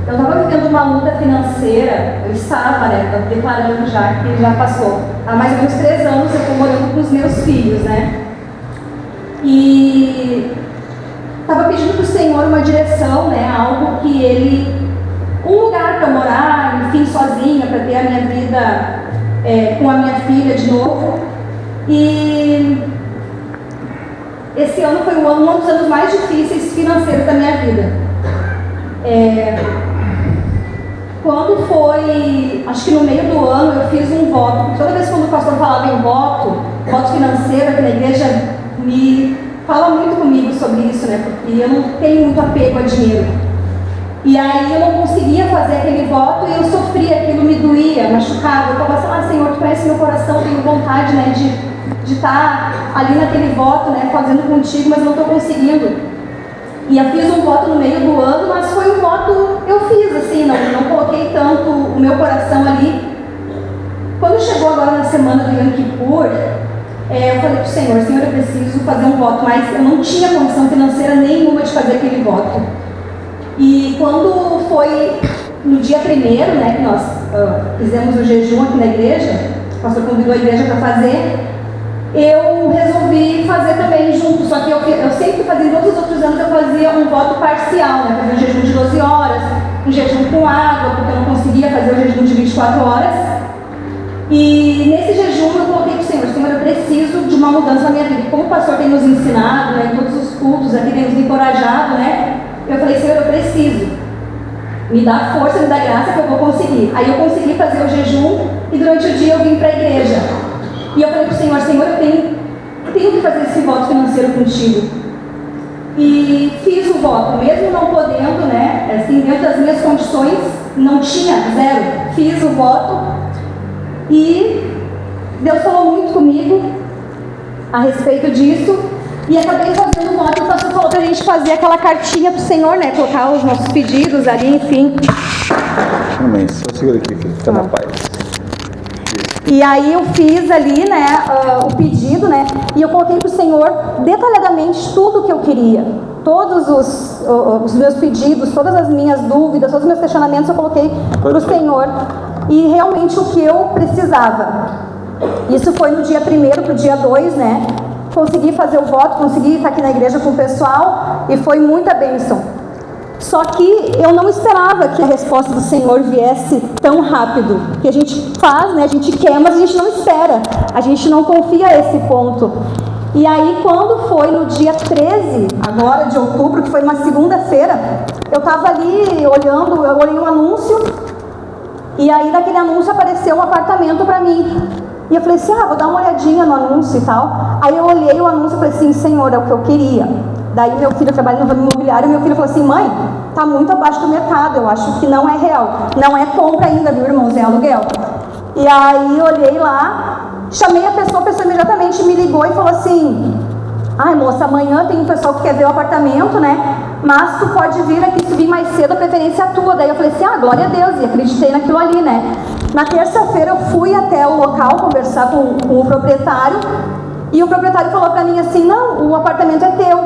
Eu estava vivendo uma luta financeira, eu estava, né, declarando já que já passou. Há mais ou menos 3 anos eu estou morando com os meus filhos, né? E estava pedindo para o Senhor uma direção, né, algo que Ele... um lugar para morar, enfim, sozinha, para ter a minha vida com a minha filha de novo. E esse ano foi um dos anos mais difíceis financeiros da minha vida. Quando foi, acho que no meio do ano, eu fiz um voto. Toda vez quando o pastor falava em voto financeiro aqui na igreja, me fala muito comigo sobre isso, né? Porque eu não tenho muito apego a dinheiro. E aí eu não conseguia fazer aquele voto e eu sofria, aquilo me doía, machucava. Eu falava assim, Senhor, Tu conhece meu coração, tenho vontade, né, de estar ali naquele voto, né, fazendo contigo, mas não estou conseguindo. E eu fiz um voto no meio do ano, mas foi um voto, eu fiz assim, não coloquei tanto o meu coração ali. Quando chegou agora na semana do Yom Kippur, eu falei para o Senhor, eu preciso fazer um voto, mas eu não tinha condição financeira nenhuma de fazer aquele voto. E quando foi no dia 1º, né, que nós fizemos o jejum aqui na igreja, o pastor convidou a igreja para fazer, eu resolvi fazer também junto, só que eu sempre fazia, em todos os outros anos eu fazia um voto parcial, né, fazia um jejum de 12 horas, um jejum com água, porque eu não conseguia fazer o jejum de 24 horas. E nesse jejum eu coloquei para o Senhor, eu preciso de uma mudança na minha vida. Como o pastor tem nos ensinado, né, em todos os cultos aqui, tem nos encorajado, né, eu falei, Senhor, eu preciso. Me dá força, me dá graça que eu vou conseguir. Aí eu consegui fazer o jejum e durante o dia eu vim para a igreja. E eu falei para o Senhor, eu tenho que fazer esse voto financeiro contigo. E fiz o voto, mesmo não podendo, né, assim, dentro das minhas condições, não tinha, 0. Fiz o voto e Deus falou muito comigo a respeito disso. E acabei fazendo o voto, o pastor falou pra gente fazer aquela cartinha pro Senhor, né? Colocar os nossos pedidos ali, enfim. Amém. Só segura aqui, filho. Fica na paz. E aí eu fiz ali, né, o pedido, né? E eu coloquei pro Senhor detalhadamente tudo o que eu queria. Todos os meus pedidos, todas as minhas dúvidas, todos os meus questionamentos eu coloquei pro Senhor. E realmente o que eu precisava. Isso foi no dia 1º pro dia 2, né? Consegui fazer o voto, consegui estar aqui na igreja com o pessoal e foi muita bênção. Só que eu não esperava que a resposta do Senhor viesse tão rápido. Que a gente faz, né? A gente quer, mas a gente não espera. A gente não confia a esse ponto. E aí quando foi no dia 13, agora de outubro, que foi uma segunda-feira, eu estava ali olhando, eu olhei um anúncio e aí naquele anúncio apareceu um apartamento para mim. E eu falei assim, vou dar uma olhadinha no anúncio e tal. Aí eu olhei o anúncio e falei assim, Senhor, é o que eu queria. Daí meu filho trabalha no ramo imobiliário e meu filho falou assim, mãe, tá muito abaixo do mercado, eu acho que não é real. Não é compra ainda, viu, irmãos, é aluguel. E aí olhei lá, chamei a pessoa imediatamente me ligou e falou assim, moça, amanhã tem um pessoal que quer ver o apartamento, né? Mas tu pode vir aqui subir mais cedo, a preferência é tua. Daí eu falei assim, glória a Deus, e acreditei naquilo ali, né? Na terça-feira eu fui até o local conversar com o proprietário e o proprietário falou pra mim assim, não, o apartamento é teu.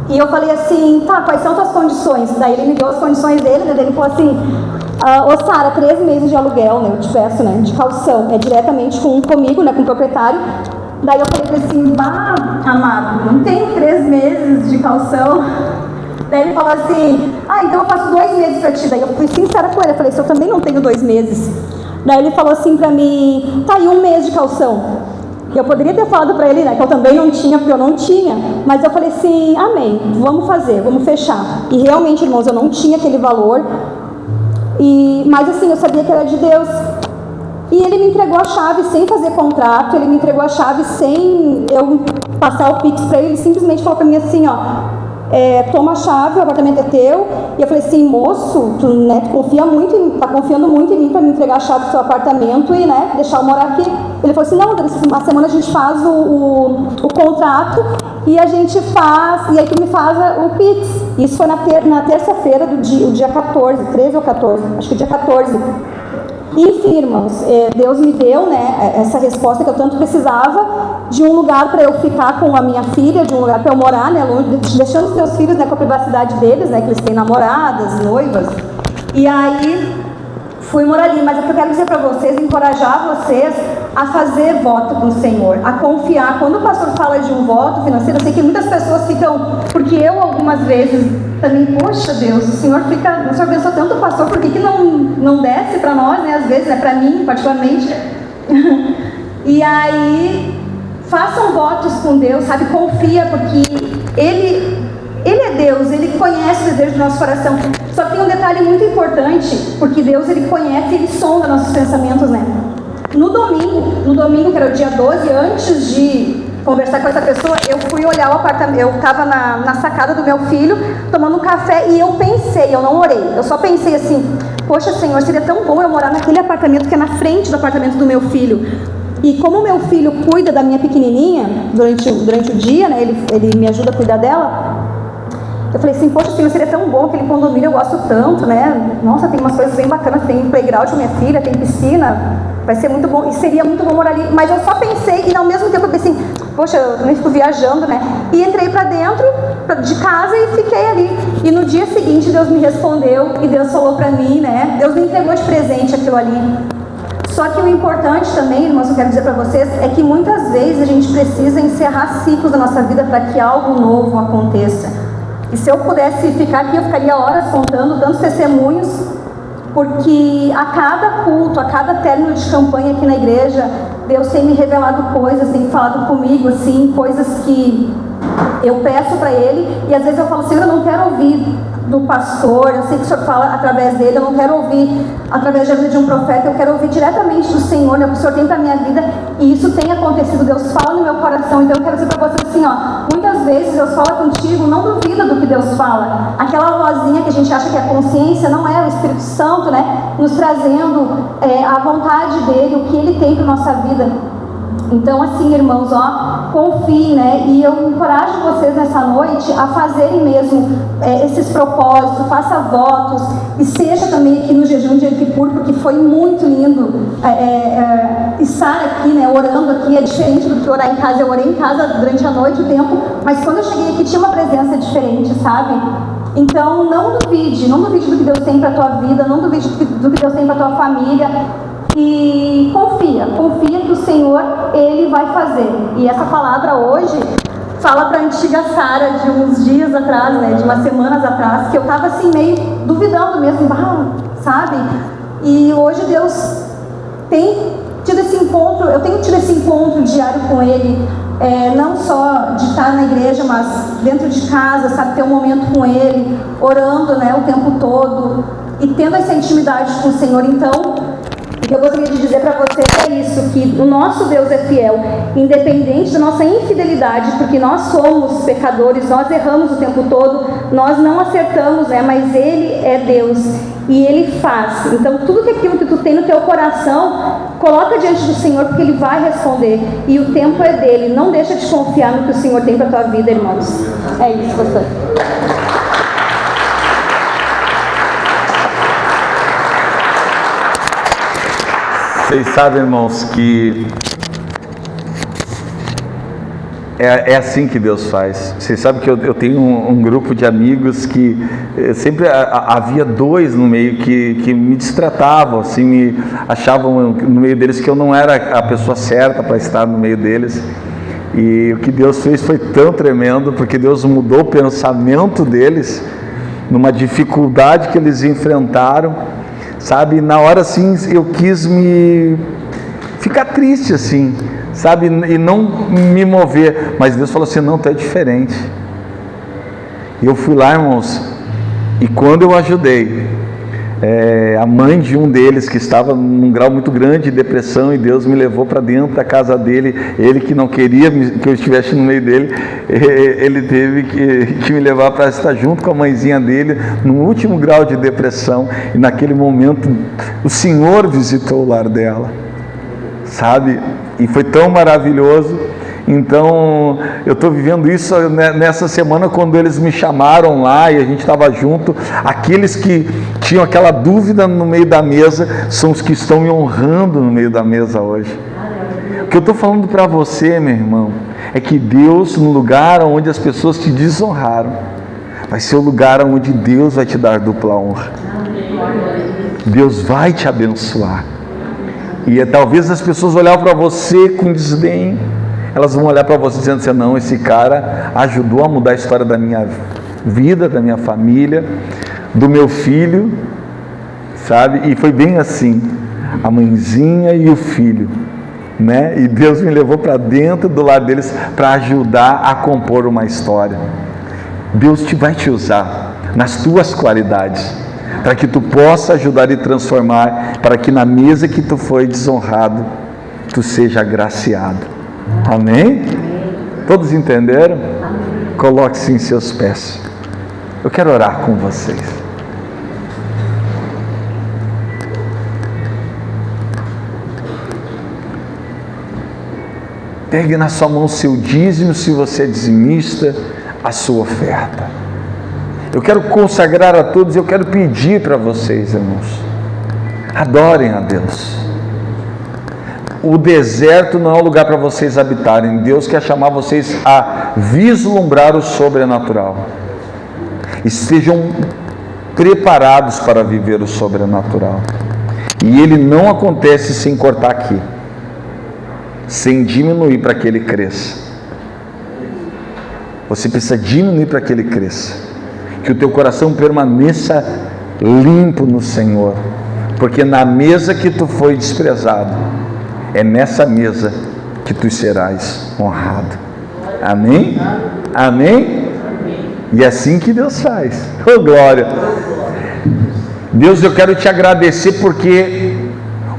E eu falei assim, tá, quais são tuas condições? Daí ele me deu as condições dele, né? Ele falou assim, Sara, 3 meses de aluguel, né? Eu te peço, né? De caução, é diretamente comigo, né? Com o proprietário. Daí eu falei pra ele assim, amado, não tenho 3 meses de caução. Daí ele falou assim, então eu faço 2 meses pra ti. Daí eu fui sincera com ele, eu falei assim, eu também não tenho 2 meses. Daí ele falou assim pra mim, tá, e 1 mês de caução. Eu poderia ter falado pra ele, né, que eu também não tinha, porque eu não tinha. Mas eu falei assim, amém, vamos fazer, vamos fechar. E realmente, irmãos, eu não tinha aquele valor. Mas assim, eu sabia que era de Deus. E ele me entregou a chave sem fazer contrato, ele me entregou a chave sem eu passar o Pix pra ele. Ele simplesmente falou pra mim assim, toma a chave, o apartamento é teu. E eu falei assim, moço, tu, né, tá confiando muito em mim para me entregar a chave do seu apartamento e, né, deixar eu morar aqui. Ele falou assim, não, uma semana a gente faz o contrato e a gente faz, e aí tu me faz o Pix. Isso foi na terça-feira do dia 14, 13 ou 14, acho que dia 14. Enfim, irmãos, Deus me deu, né, essa resposta que eu tanto precisava, de um lugar para eu ficar com a minha filha, de um lugar para eu morar, né, deixando os meus filhos, né, com a privacidade deles, né, que eles têm namoradas, noivas. E aí fui morar ali, mas o que eu quero dizer para vocês, encorajar vocês a fazer voto com o Senhor, a confiar. Quando o pastor fala de um voto financeiro, eu sei que muitas pessoas ficam, porque eu algumas vezes também, poxa Deus, o Senhor abençoa tanto o pastor, por que não desce para nós, né, às vezes, né, para mim particularmente. E aí, façam votos com Deus, sabe, confia, porque Ele é Deus, Ele conhece o desejo do nosso coração. Só que tem um detalhe muito importante, porque Deus, Ele conhece, Ele sonda nossos pensamentos, né? No domingo, que era o dia 12, antes de conversar com essa pessoa, eu fui olhar o apartamento, eu estava na sacada do meu filho, tomando um café, e eu pensei, eu não orei, eu só pensei assim, poxa Senhor, seria tão bom eu morar naquele apartamento que é na frente do apartamento do meu filho. E como o meu filho cuida da minha pequenininha, durante o dia, né, ele me ajuda a cuidar dela, eu falei assim, poxa Senhor, seria tão bom aquele condomínio, eu gosto tanto, né, nossa, tem umas coisas bem bacanas, tem playground com minha filha, tem piscina, vai ser muito bom, e seria muito bom morar ali. Mas eu só pensei, e ao mesmo tempo eu pensei assim, poxa, eu também fico viajando, né, e entrei pra dentro de casa e fiquei ali. E no dia seguinte Deus me respondeu, e Deus falou pra mim, né, Deus me entregou de presente aquilo ali. Só que o importante também, irmãos, eu quero dizer para vocês, é que muitas vezes a gente precisa encerrar ciclos da nossa vida para que algo novo aconteça. E se eu pudesse ficar aqui, eu ficaria horas contando tantos testemunhos, porque a cada culto, a cada término de campanha aqui na igreja, Deus tem me revelado coisas, tem falado comigo, assim, coisas que eu peço para Ele, e às vezes eu falo, Senhor, eu não quero ouvir do pastor, eu sei que o Senhor fala através dele, eu não quero ouvir através da vida de um profeta, eu quero ouvir diretamente do Senhor, né, o que o Senhor tem para a minha vida, e isso tem acontecido, Deus fala no meu coração. Então eu quero dizer para você assim, ó, muitas vezes Deus fala contigo, não duvida do que Deus fala, aquela vozinha que a gente acha que é a consciência, não é, o Espírito Santo, né, nos trazendo a vontade dele, o que ele tem para nossa vida. Então assim, irmãos, ó, confiem, né, e eu encorajo vocês nessa noite a fazerem mesmo esses propósitos, faça votos, e seja também aqui no jejum de Yom Kippur, porque foi muito lindo estar aqui, né, orando aqui, é diferente do que orar em casa. Eu orei em casa durante a noite o tempo, mas quando eu cheguei aqui tinha uma presença diferente, sabe? Então não duvide do que Deus tem para a tua vida, não duvide do que Deus tem para a tua família. E confia que o Senhor, Ele vai fazer. E essa palavra hoje fala para a antiga Sara de uns dias atrás, né, de umas semanas atrás, que eu estava assim meio duvidando mesmo, sabe? E hoje Deus tem tido esse encontro, eu tenho tido esse encontro diário com Ele, não só de estar na igreja, mas dentro de casa, sabe, ter um momento com Ele, orando, né, o tempo todo, e tendo essa intimidade com o Senhor. Então, o que eu gostaria de dizer para vocês é isso, que o nosso Deus é fiel, independente da nossa infidelidade, porque nós somos pecadores, nós erramos o tempo todo, nós não acertamos, né, mas Ele é Deus, e Ele faz. Então tudo aquilo que tu tem no teu coração, coloca diante do Senhor, porque Ele vai responder, e o tempo é dele. Não deixa de confiar no que o Senhor tem para a tua vida, irmãos. É isso, pastor. Vocês sabem, irmãos, que é assim que Deus faz. Vocês sabem que eu tenho um grupo de amigos que sempre havia dois no meio que me destratavam, assim, me achavam no meio deles que eu não era a pessoa certa para estar no meio deles. E o que Deus fez foi tão tremendo, porque Deus mudou o pensamento deles numa dificuldade que eles enfrentaram. Sabe, na hora assim eu quis me ficar triste assim, sabe, e não me mover, mas Deus falou assim, não, tu é diferente. E eu fui lá, irmãos, e quando eu ajudei a mãe de um deles que estava num grau muito grande de depressão, e Deus me levou para dentro da casa dele, ele que não queria que eu estivesse no meio dele, ele teve que me levar para estar junto com a mãezinha dele, no último grau de depressão, e naquele momento o Senhor visitou o lar dela, sabe, e foi tão maravilhoso. Então, eu estou vivendo isso nessa semana, quando eles me chamaram lá e a gente estava junto. Aqueles que tinham aquela dúvida no meio da mesa são os que estão me honrando no meio da mesa hoje. O que eu estou falando para você, meu irmão, é que Deus, no lugar onde as pessoas te desonraram, vai ser o lugar onde Deus vai te dar dupla honra. Deus vai te abençoar. E talvez as pessoas olharem para você com desdém, elas vão olhar para você dizendo assim: não, esse cara ajudou a mudar a história da minha vida, da minha família, do meu filho, sabe? E foi bem assim, a mãezinha e o filho, né? E Deus me levou para dentro do lado deles para ajudar a compor uma história. Deus vai te usar nas tuas qualidades, para que tu possa ajudar e transformar, para que na mesa que tu foi desonrado, tu seja agraciado. Amém? Todos entenderam? Coloque-se em seus pés. Eu quero orar com vocês. Pegue na sua mão o seu dízimo, se você é dizimista, a sua oferta. Eu quero consagrar a todos, eu quero pedir para vocês, irmãos, adorem a Deus. O deserto não é um lugar para vocês habitarem. Deus quer chamar vocês a vislumbrar o sobrenatural. Estejam preparados para viver o sobrenatural. E ele não acontece sem cortar aqui, sem diminuir para que ele cresça. Você precisa diminuir para que ele cresça. Que o teu coração permaneça limpo no Senhor. Porque na mesa que tu foi desprezado, é nessa mesa que tu serás honrado. Amém? Amém? E é assim que Deus faz. Oh, glória! Deus, eu quero te agradecer porque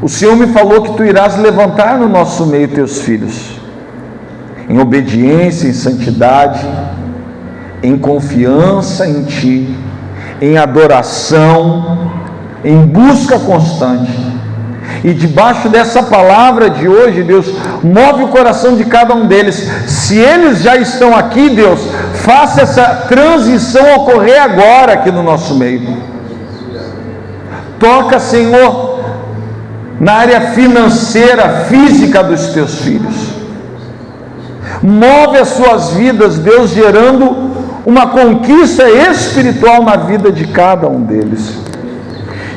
o Senhor me falou que tu irás levantar no nosso meio teus filhos, em obediência, em santidade, em confiança em ti, em adoração, em busca constante. E debaixo dessa palavra de hoje, Deus, move o coração de cada um deles. Se eles já estão aqui, Deus, faça essa transição ocorrer agora aqui no nosso meio. Toca, Senhor, na área financeira, física dos teus filhos. Move as suas vidas, Deus, gerando uma conquista espiritual na vida de cada um deles.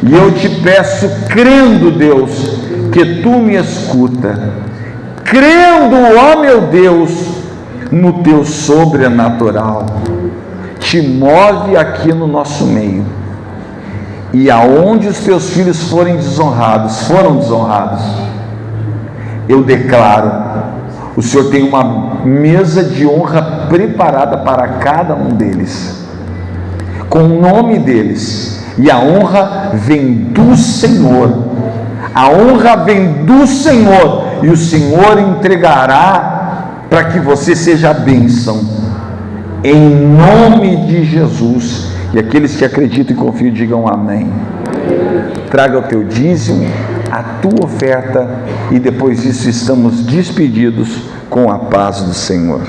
E eu te peço, crendo, Deus, que tu me escuta, crendo, ó meu Deus, no teu sobrenatural, te move aqui no nosso meio, e aonde os teus filhos foram desonrados, eu declaro, o Senhor tem uma mesa de honra preparada para cada um deles, com o nome deles. E a honra vem do Senhor. A honra vem do Senhor. E o Senhor entregará para que você seja a bênção. Em nome de Jesus. E aqueles que acreditam e confiam, digam amém. Traga o teu dízimo, a tua oferta. E depois disso estamos despedidos com a paz do Senhor.